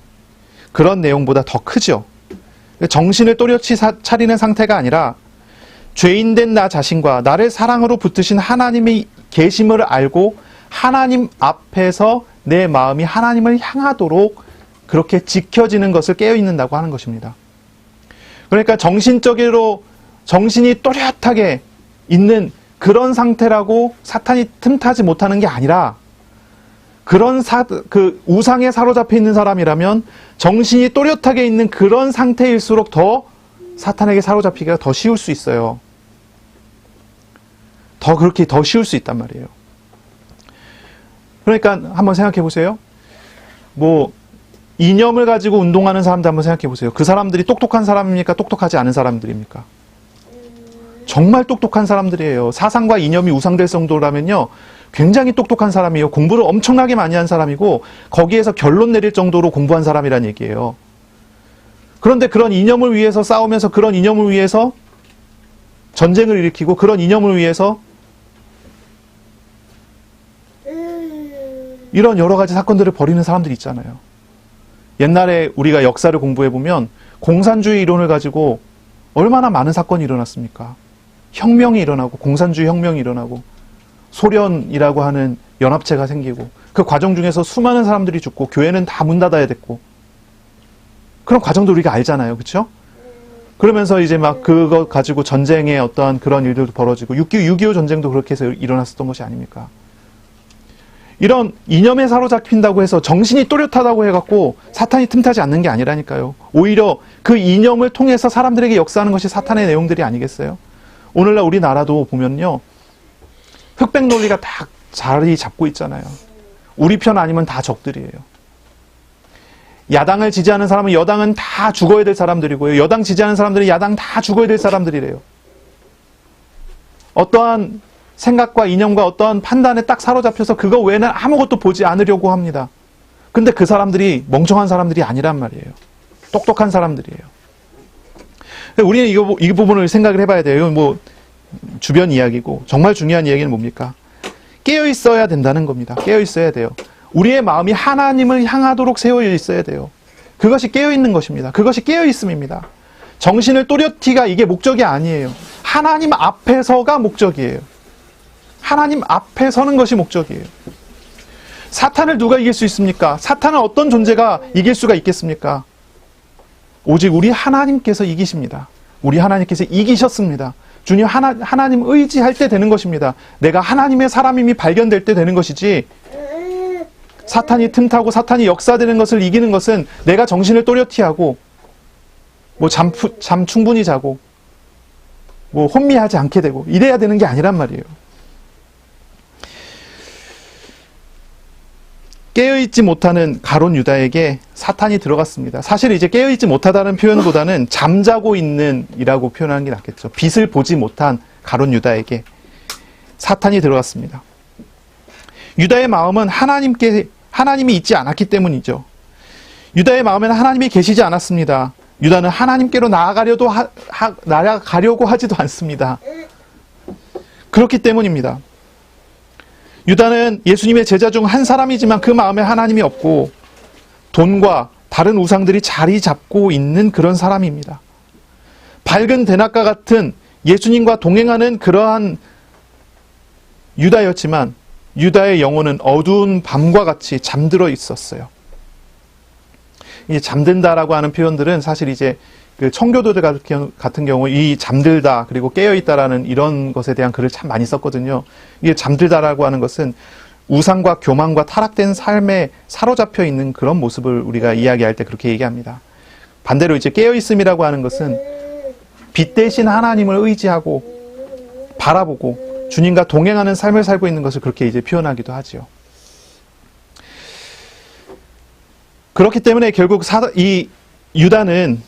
[SPEAKER 1] 그런 내용보다 더 크죠. 정신을 또렷이 차리는 상태가 아니라 죄인된 나 자신과 나를 사랑으로 붙드신 하나님의 계심을 알고 하나님 앞에서 내 마음이 하나님을 향하도록 그렇게 지켜지는 것을 깨어있는다고 하는 것입니다. 그러니까 정신적으로 정신이 또렷하게 있는 그런 상태라고 사탄이 틈타지 못하는 게 아니라, 그런 그 우상에 사로잡혀 있는 사람이라면 정신이 또렷하게 있는 그런 상태일수록 더 사탄에게 사로잡히기가 더 쉬울 수 있어요. 그렇게 더 쉬울 수 있단 말이에요. 그러니까 한번 생각해 보세요. 이념을 가지고 운동하는 사람들 한번 생각해 보세요. 그 사람들이 똑똑한 사람입니까? 똑똑하지 않은 사람들입니까? 정말 똑똑한 사람들이에요. 사상과 이념이 우상될 정도라면요, 굉장히 똑똑한 사람이에요. 공부를 엄청나게 많이 한 사람이고 거기에서 결론 내릴 정도로 공부한 사람이란 얘기예요. 그런데 그런 이념을 위해서 싸우면서, 그런 이념을 위해서 전쟁을 일으키고, 그런 이념을 위해서 이런 여러 가지 사건들을 벌이는 사람들이 있잖아요. 옛날에 우리가 역사를 공부해보면 공산주의 이론을 가지고 얼마나 많은 사건이 일어났습니까? 혁명이 일어나고, 공산주의 혁명이 일어나고, 소련이라고 하는 연합체가 생기고, 그 과정 중에서 수많은 사람들이 죽고, 교회는 다 문 닫아야 됐고, 그런 과정도 우리가 알잖아요. 그렇죠? 그러면서 이제 막 그거 가지고 전쟁의 어떠한 그런 일들도 벌어지고, 6.25 전쟁도 그렇게 해서 일어났었던 것이 아닙니까? 이런 이념에 사로잡힌다고 해서 정신이 또렷하다고 해갖고 사탄이 틈타지 않는 게 아니라니까요. 오히려 그 이념을 통해서 사람들에게 역사하는 것이 사탄의 내용들이 아니겠어요? 오늘날 우리나라도 보면요, 흑백 논리가 다 자리 잡고 있잖아요. 우리 편 아니면 다 적들이에요. 야당을 지지하는 사람은 여당은 다 죽어야 될 사람들이고요. 여당 지지하는 사람들은 야당 다 죽어야 될 사람들이래요. 어떠한 생각과 이념과 어떠한 판단에 딱 사로잡혀서 그거 외에는 아무것도 보지 않으려고 합니다. 근데 그 사람들이 멍청한 사람들이 아니란 말이에요. 똑똑한 사람들이에요. 우리는 이 부분을 생각을 해봐야 돼요. 이건 주변 이야기고, 정말 중요한 이야기는 뭡니까? 깨어 있어야 된다는 겁니다. 깨어 있어야 돼요. 우리의 마음이 하나님을 향하도록 세워 있어야 돼요. 그것이 깨어 있는 것입니다. 그것이 깨어 있음입니다. 정신을 또렷히가 이게 목적이 아니에요. 하나님 앞에서가 목적이에요. 하나님 앞에 서는 것이 목적이에요. 사탄을 누가 이길 수 있습니까? 사탄은 어떤 존재가 이길 수가 있겠습니까? 오직 우리 하나님께서 이기십니다. 우리 하나님께서 이기셨습니다. 주님 하나님 의지할 때 되는 것입니다. 내가 하나님의 사람임이 발견될 때 되는 것이지, 사탄이 틈타고 사탄이 역사되는 것을 이기는 것은 내가 정신을 또렷히 하고, 잠 충분히 자고, 혼미하지 않게 되고, 이래야 되는 게 아니란 말이에요. 깨어있지 못하는 가룟 유다에게 사탄이 들어갔습니다. 사실 이제 깨어있지 못하다는 표현보다는 잠자고 있는 이라고 표현하는 게 낫겠죠. 빛을 보지 못한 가룟 유다에게 사탄이 들어갔습니다. 유다의 마음은 하나님이 있지 않았기 때문이죠. 유다의 마음에는 하나님이 계시지 않았습니다. 유다는 하나님께로 나아가려고 하지도 않습니다. 그렇기 때문입니다. 유다는 예수님의 제자 중 한 사람이지만 그 마음에 하나님이 없고 돈과 다른 우상들이 자리 잡고 있는 그런 사람입니다. 밝은 대낮과 같은 예수님과 동행하는 그러한 유다였지만 유다의 영혼은 어두운 밤과 같이 잠들어 있었어요. 이 잠든다라고 하는 표현들은 사실 이제 그 청교도들 같은 경우 이 잠들다 그리고 깨어있다라는 이런 것에 대한 글을 참 많이 썼거든요. 이게 잠들다라고 하는 것은 우상과 교만과 타락된 삶에 사로잡혀 있는 그런 모습을 우리가 이야기할 때 그렇게 얘기합니다. 반대로 이제 깨어있음이라고 하는 것은 빛 대신 하나님을 의지하고 바라보고 주님과 동행하는 삶을 살고 있는 것을 그렇게 이제 표현하기도 하지요. 그렇기 때문에 결국 이 유다는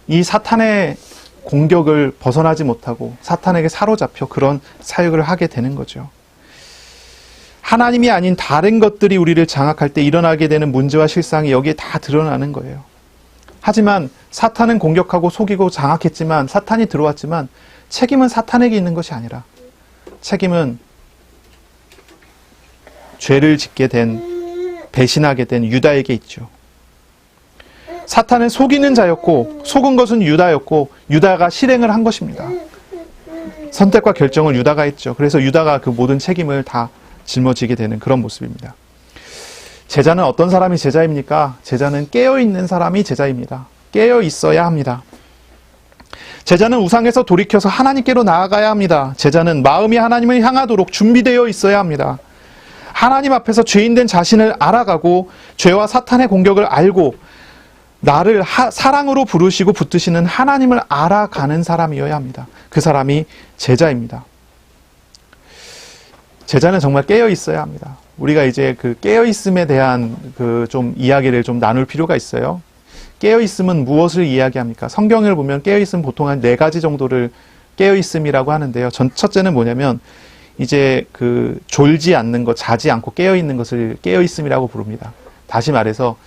[SPEAKER 1] 이 사탄의 공격을 벗어나지 못하고 사탄에게 사로잡혀 그런 사역을 하게 되는 거죠. 하나님이 아닌 다른 것들이 우리를 장악할 때 일어나게 되는 문제와 실상이 여기에 다 드러나는 거예요. 하지만 사탄은 공격하고 속이고 장악했지만 사탄이 들어왔지만 책임은 사탄에게 있는 것이 아니라 책임은 죄를 짓게 된 배신하게 된 유다에게 있죠. 사탄은 속이는 자였고 속은 것은 유다였고 유다가 실행을 한 것입니다. 선택과 결정을 유다가 했죠. 그래서 유다가 그 모든 책임을 다 짊어지게 되는 그런 모습입니다. 제자는 어떤 사람이 제자입니까? 제자는 깨어있는 사람이 제자입니다. 깨어 있어야 합니다. 제자는 우상에서 돌이켜서 하나님께로 나아가야 합니다. 제자는 마음이 하나님을 향하도록 준비되어 있어야 합니다. 하나님 앞에서 죄인된 자신을 알아가고 죄와 사탄의 공격을 알고 나를 사랑으로 부르시고 붙드시는 하나님을 알아가는 사람이어야 합니다. 그 사람이 제자입니다. 제자는 정말 깨어 있어야 합니다. 우리가 이제 그 깨어 있음에 대한 그 좀 이야기를 좀 나눌 필요가 있어요. 깨어 있음은 무엇을 이야기합니까? 성경을 보면 깨어 있음 보통 한 4가지 정도를 깨어 있음이라고 하는데요. 첫째는 뭐냐면 이제 그 졸지 않는 것, 자지 않고 깨어 있는 것을 깨어 있음이라고 부릅니다. 다시 말해서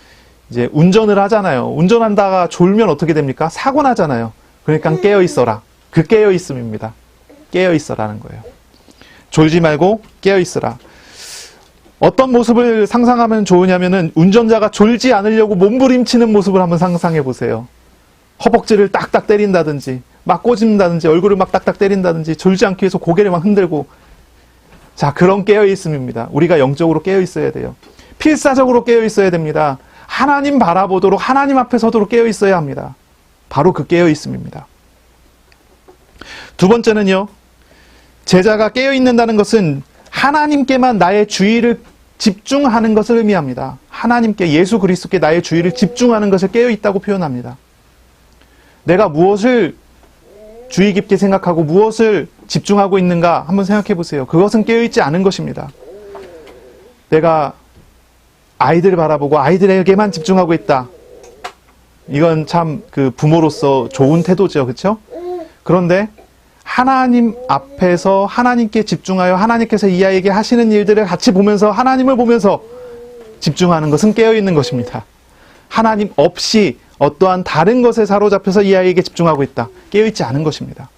[SPEAKER 1] 이제 운전을 하잖아요. 운전한다가 졸면 어떻게 됩니까? 사고 나잖아요. 그러니까 깨어 있어라. 그 깨어 있음입니다. 깨어 있어라는 거예요. 졸지 말고 깨어 있어라. 어떤 모습을 상상하면 좋으냐면은 운전자가 졸지 않으려고 몸부림치는 모습을 한번 상상해 보세요. 허벅지를 딱딱 때린다든지 막 꼬집는다든지 얼굴을 막 딱딱 때린다든지 졸지 않기 위해서 고개를 막 흔들고 자 그런 깨어있음입니다. 우리가 영적으로 깨어있어야 돼요. 필사적으로 깨어있어야 됩니다. 하나님 바라보도록 하나님 앞에 서도록 깨어있어야 합니다. 바로 그 깨어있음입니다. 두 번째는요. 제자가 깨어있는다는 것은 하나님께만 나의 주의를 집중하는 것을 의미합니다. 하나님께 예수 그리스도께 나의 주의를 집중하는 것을 깨어있다고 표현합니다. 내가 무엇을 주의 깊게 생각하고 무엇을 집중하고 있는가 한번 생각해 보세요. 그것은 깨어있지 않은 것입니다. 내가 아이들을 바라보고 아이들에게만 집중하고 있다. 이건 참 그 부모로서 좋은 태도죠. 그렇죠? 그런데 하나님 앞에서 하나님께 집중하여 하나님께서 이 아이에게 하시는 일들을 같이 보면서 하나님을 보면서 집중하는 것은 깨어있는 것입니다. 하나님 없이 어떠한 다른 것에 사로잡혀서 이 아이에게 집중하고 있다. 깨어있지 않은 것입니다.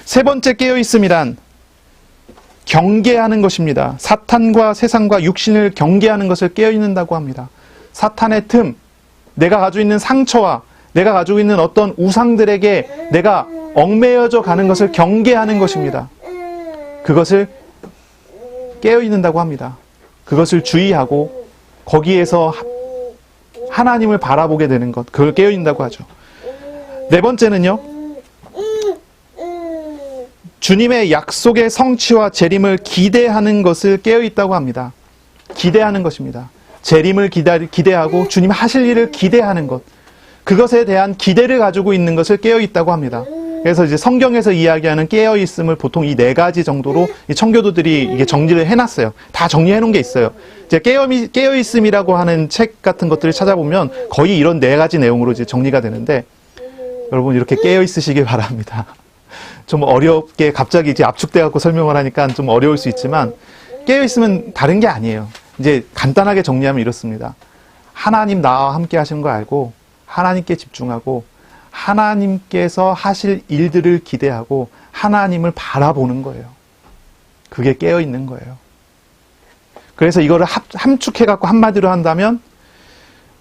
[SPEAKER 1] 세 번째 깨어있음이란 경계하는 것입니다. 사탄과 세상과 육신을 경계하는 것을 깨어있는다고 합니다. 사탄의 틈, 내가 가지고 있는 상처와 내가 가지고 있는 어떤 우상들에게 내가 얽매여져 가는 것을 경계하는 것입니다. 그것을 깨어있는다고 합니다. 그것을 주의하고 거기에서 하나님을 바라보게 되는 것, 그걸 깨어있는다고 하죠. 네 번째는요. 주님의 약속의 성취와 재림을 기대하는 것을 깨어있다고 합니다. 기대하는 것입니다. 재림을 기대하고 주님 하실 일을 기대하는 것. 그것에 대한 기대를 가지고 있는 것을 깨어있다고 합니다. 그래서 이제 성경에서 이야기하는 깨어있음을 보통 이 4가지 정도로 이 청교도들이 이게 정리를 해놨어요. 다 정리해 놓은 게 있어요. 이제 깨어있음이라고 하는 책 같은 것들을 찾아보면 거의 이런 4가지 내용으로 이제 정리가 되는데 여러분 이렇게 깨어있으시길 바랍니다. 좀 어렵게 갑자기 이제 압축돼갖고 설명을 하니까 좀 어려울 수 있지만 깨어있으면 다른 게 아니에요. 이제 간단하게 정리하면 이렇습니다. 하나님 나와 함께 하시는 거 알고 하나님께 집중하고 하나님께서 하실 일들을 기대하고 하나님을 바라보는 거예요. 그게 깨어있는 거예요. 그래서 이거를 함축해갖고 한마디로 한다면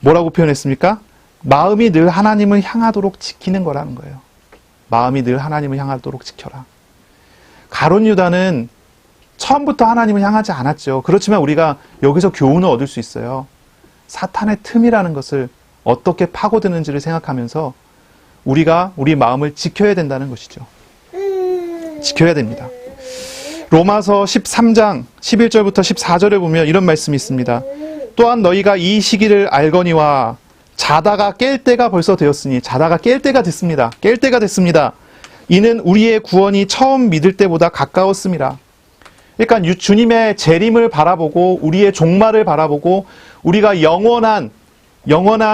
[SPEAKER 1] 뭐라고 표현했습니까? 마음이 늘 하나님을 향하도록 지키는 거라는 거예요. 마음이 늘 하나님을 향하도록 지켜라. 가룟 유다는 처음부터 하나님을 향하지 않았죠. 그렇지만 우리가 여기서 교훈을 얻을 수 있어요. 사탄의 틈이라는 것을 어떻게 파고드는지를 생각하면서 우리가 우리 마음을 지켜야 된다는 것이죠. 지켜야 됩니다. 로마서 13장 11절부터 14절에 보면 이런 말씀이 있습니다. 또한 너희가 이 시기를 알거니와 자다가 깰 때가 벌써 되었으니, 자다가 깰 때가 됐습니다. 깰 때가 됐습니다. 이는 우리의 구원이 처음 믿을 때보다 가까웠습니다. 그러니까 주님의 재림을 바라보고 우리의 종말을 바라보고 우리가 영원한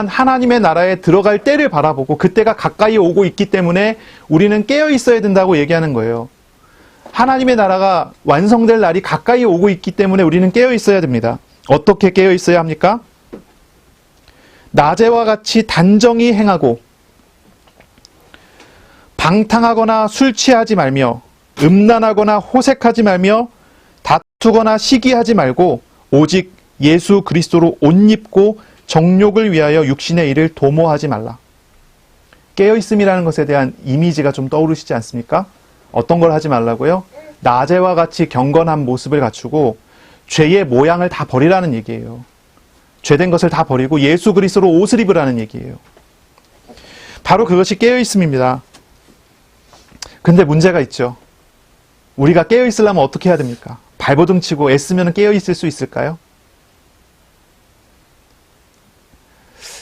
[SPEAKER 1] 하나님의 나라에 들어갈 때를 바라보고 그때가 가까이 오고 있기 때문에 우리는 깨어 있어야 된다고 얘기하는 거예요. 하나님의 나라가 완성될 날이 가까이 오고 있기 때문에 우리는 깨어 있어야 됩니다. 어떻게 깨어 있어야 합니까? 낮에와 같이 단정히 행하고 방탕하거나 술 취하지 말며 음란하거나 호색하지 말며 다투거나 시기하지 말고 오직 예수 그리스도로 옷 입고 정욕을 위하여 육신의 일을 도모하지 말라. 깨어있음이라는 것에 대한 이미지가 좀 떠오르시지 않습니까? 어떤 걸 하지 말라고요? 낮에와 같이 경건한 모습을 갖추고 죄의 모양을 다 버리라는 얘기예요. 죄된 것을 다 버리고 예수 그리스도로 옷을 입으라는 얘기예요. 바로 그것이 깨어있음입니다. 근데 문제가 있죠. 우리가 깨어있으려면 어떻게 해야 됩니까? 발버둥 치고 애쓰면 깨어있을 수 있을까요?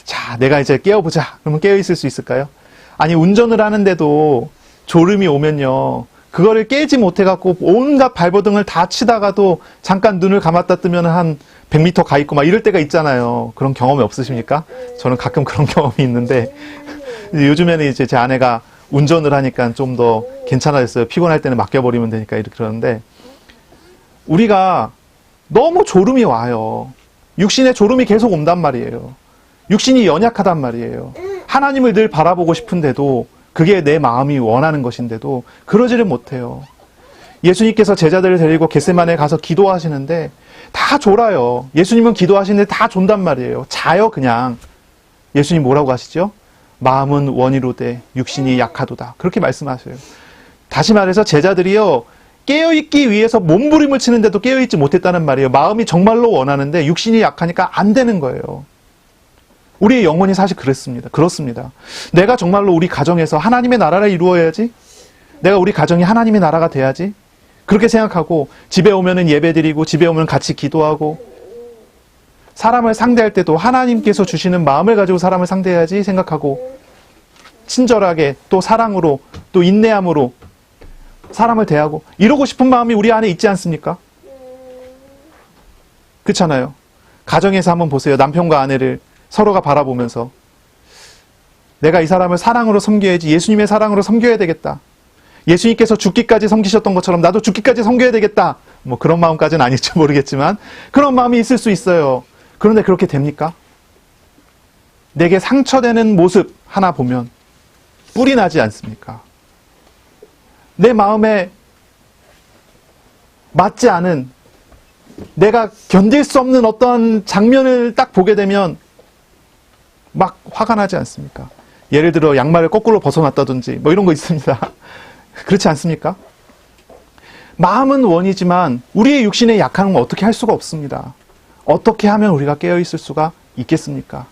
[SPEAKER 1] 자, 내가 이제 깨어보자. 그러면 깨어있을 수 있을까요? 아니, 운전을 하는데도 졸음이 오면요, 그거를 깨지 못해갖고 온갖 발버둥을 다 치다가도 잠깐 눈을 감았다 뜨면 한 100m 가 있고 막 이럴 때가 있잖아요. 그런 경험이 없으십니까? 저는 가끔 그런 경험이 있는데 요즘에는 이제 제 아내가 운전을 하니까 좀 더 괜찮아졌어요. 피곤할 때는 맡겨버리면 되니까 이렇게 그러는데, 우리가 너무 졸음이 와요. 육신의 졸음이 계속 온단 말이에요. 육신이 연약하단 말이에요. 하나님을 늘 바라보고 싶은데도, 그게 내 마음이 원하는 것인데도 그러지를 못해요. 예수님께서 제자들을 데리고 겟세마네에 가서 기도하시는데 다 졸아요. 예수님은 기도하시는데 다 존단 말이에요. 자요 그냥. 예수님 뭐라고 하시죠? 마음은 원이로되 육신이 약하도다. 그렇게 말씀하셔요. 다시 말해서 제자들이요, 깨어있기 위해서 몸부림을 치는데도 깨어있지 못했다는 말이에요. 마음이 정말로 원하는데 육신이 약하니까 안 되는 거예요. 우리의 영혼이 사실 그렇습니다. 내가 정말로 우리 가정에서 하나님의 나라를 이루어야지, 내가 우리 가정이 하나님의 나라가 돼야지, 그렇게 생각하고 집에 오면은 예배드리고 집에 오면 같이 기도하고, 사람을 상대할 때도 하나님께서 주시는 마음을 가지고 사람을 상대해야지 생각하고, 친절하게 또 사랑으로 또 인내함으로 사람을 대하고 이러고 싶은 마음이 우리 안에 있지 않습니까? 그렇잖아요. 가정에서 한번 보세요. 남편과 아내를 서로가 바라보면서 내가 이 사람을 사랑으로 섬겨야지, 예수님의 사랑으로 섬겨야 되겠다. 예수님께서 죽기까지 섬기셨던 것처럼 나도 죽기까지 섬겨야 되겠다. 뭐 그런 마음까지는 아닐지 모르겠지만 그런 마음이 있을 수 있어요. 그런데 그렇게 됩니까? 내게 상처되는 모습 하나 보면 뿔이 나지 않습니까? 내 마음에 맞지 않은, 내가 견딜 수 없는 어떤 장면을 딱 보게 되면 막 화가 나지 않습니까? 예를 들어 양말을 거꾸로 벗어놨다든지 뭐 이런 거 있습니다. 그렇지 않습니까? 마음은 원이지만 우리의 육신에 약한 건 어떻게 할 수가 없습니다. 어떻게 하면 우리가 깨어있을 수가 있겠습니까?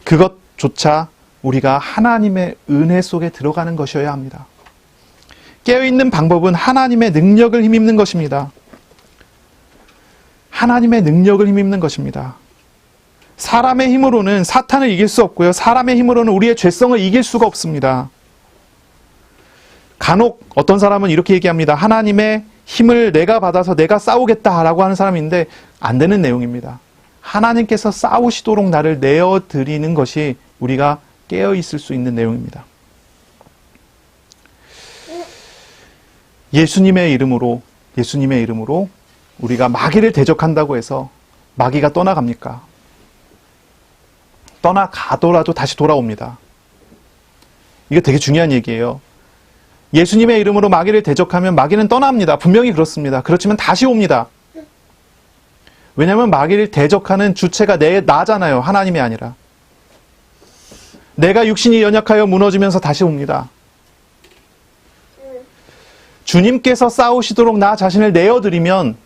[SPEAKER 1] 그것조차 우리가 하나님의 은혜 속에 들어가는 것이어야 합니다. 깨어있는 방법은 하나님의 능력을 힘입는 것입니다. 하나님의 능력을 힘입는 것입니다. 사람의 힘으로는 사탄을 이길 수 없고요. 사람의 힘으로는 우리의 죄성을 이길 수가 없습니다. 간혹 어떤 사람은 이렇게 얘기합니다. 하나님의 힘을 내가 받아서 내가 싸우겠다라고 하는 사람이 있는데 안 되는 내용입니다. 하나님께서 싸우시도록 나를 내어드리는 것이 우리가 깨어있을 수 있는 내용입니다. 예수님의 이름으로 우리가 마귀를 대적한다고 해서 마귀가 떠나갑니까? 떠나가더라도 다시 돌아옵니다. 이거 되게 중요한 얘기예요. 예수님의 이름으로 마귀를 대적하면 마귀는 떠납니다. 분명히 그렇습니다. 그렇지만 다시 옵니다. 왜냐하면 마귀를 대적하는 주체가 나잖아요. 하나님이 아니라. 내가 육신이 연약하여 무너지면서 다시 옵니다. 주님께서 싸우시도록 나 자신을 내어드리면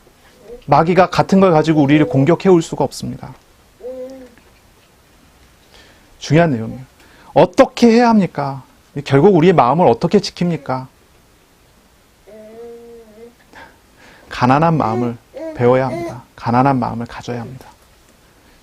[SPEAKER 1] 마귀가 같은 걸 가지고 우리를 공격해 올 수가 없습니다. 중요한 내용이에요. 어떻게 해야 합니까? 결국 우리의 마음을 어떻게 지킵니까? 가난한 마음을 배워야 합니다. 가난한 마음을 가져야 합니다.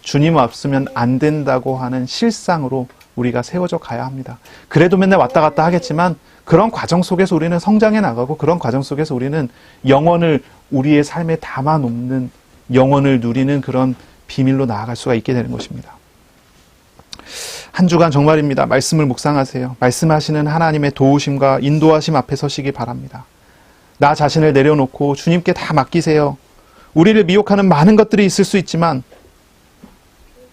[SPEAKER 1] 주님 없으면 안 된다고 하는 실상으로 우리가 세워져 가야 합니다. 그래도 맨날 왔다 갔다 하겠지만 그런 과정 속에서 우리는 성장해 나가고 그런 과정 속에서 우리는 영원을 우리의 삶에 담아놓는 영원을 누리는 그런 비밀로 나아갈 수가 있게 되는 것입니다. 한 주간 정말입니다. 말씀을 묵상하세요. 말씀하시는 하나님의 도우심과 인도하심 앞에 서시기 바랍니다. 나 자신을 내려놓고 주님께 다 맡기세요. 우리를 미혹하는 많은 것들이 있을 수 있지만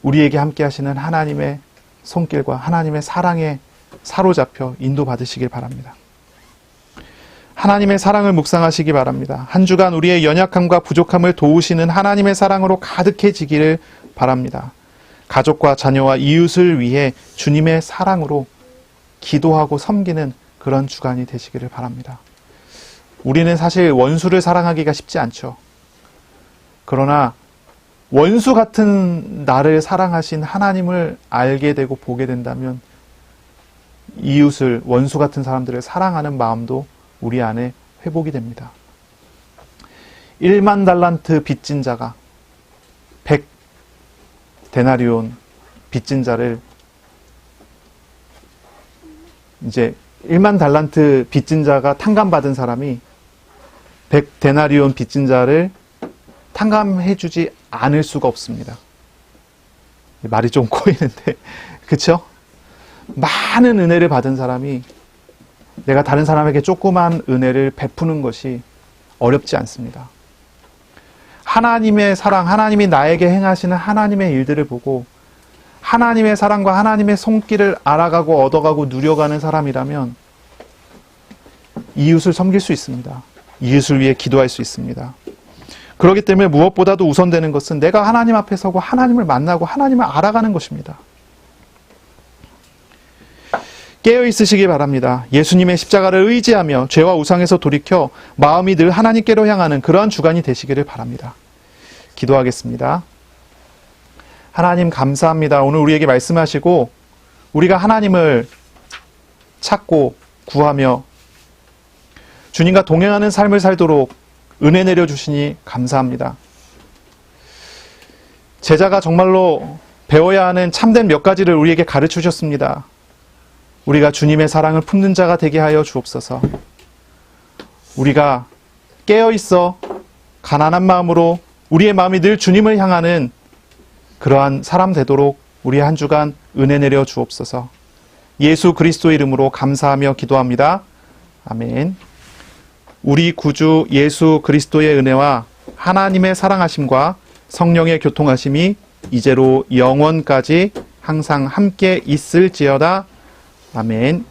[SPEAKER 1] 우리에게 함께 하시는 하나님의 손길과 하나님의 사랑에 사로잡혀 인도받으시길 바랍니다. 하나님의 사랑을 묵상하시기 바랍니다. 한 주간 우리의 연약함과 부족함을 도우시는 하나님의 사랑으로 가득해지기를 바랍니다. 가족과 자녀와 이웃을 위해 주님의 사랑으로 기도하고 섬기는 그런 주간이 되시기를 바랍니다. 우리는 사실 원수를 사랑하기가 쉽지 않죠. 그러나 원수 같은 나를 사랑하신 하나님을 알게 되고 보게 된다면 이웃을, 원수 같은 사람들을 사랑하는 마음도 우리 안에 회복이 됩니다. 1만 달란트 빚진 자가 100데나리온 빚진 자를 이제 1만 달란트 빚진 자가 탕감받은 사람이 100데나리온 빚진 자를 탕감해주지 않을 수가 없습니다. 말이 좀 꼬이는데 그렇죠? 많은 은혜를 받은 사람이 내가 다른 사람에게 조그만 은혜를 베푸는 것이 어렵지 않습니다. 하나님의 사랑, 하나님이 나에게 행하시는 하나님의 일들을 보고 하나님의 사랑과 하나님의 손길을 알아가고 얻어가고 누려가는 사람이라면 이웃을 섬길 수 있습니다. 이웃을 위해 기도할 수 있습니다. 그렇기 때문에 무엇보다도 우선되는 것은 내가 하나님 앞에 서고 하나님을 만나고 하나님을 알아가는 것입니다. 깨어있으시기 바랍니다. 예수님의 십자가를 의지하며 죄와 우상에서 돌이켜 마음이 늘 하나님께로 향하는 그러한 주간이 되시기를 바랍니다. 기도하겠습니다. 하나님 감사합니다. 오늘 우리에게 말씀하시고 우리가 하나님을 찾고 구하며 주님과 동행하는 삶을 살도록 은혜 내려주시니 감사합니다. 제자가 정말로 배워야 하는 참된 몇 가지를 우리에게 가르쳐 주셨습니다. 우리가 주님의 사랑을 품는 자가 되게 하여 주옵소서. 우리가 깨어있어 가난한 마음으로 우리의 마음이 늘 주님을 향하는 그러한 사람 되도록 우리 한 주간 은혜 내려 주옵소서. 예수 그리스도의 이름으로 감사하며 기도합니다. 아멘. 우리 구주 예수 그리스도의 은혜와 하나님의 사랑하심과 성령의 교통하심이 이제로 영원까지 항상 함께 있을지어다. 아멘.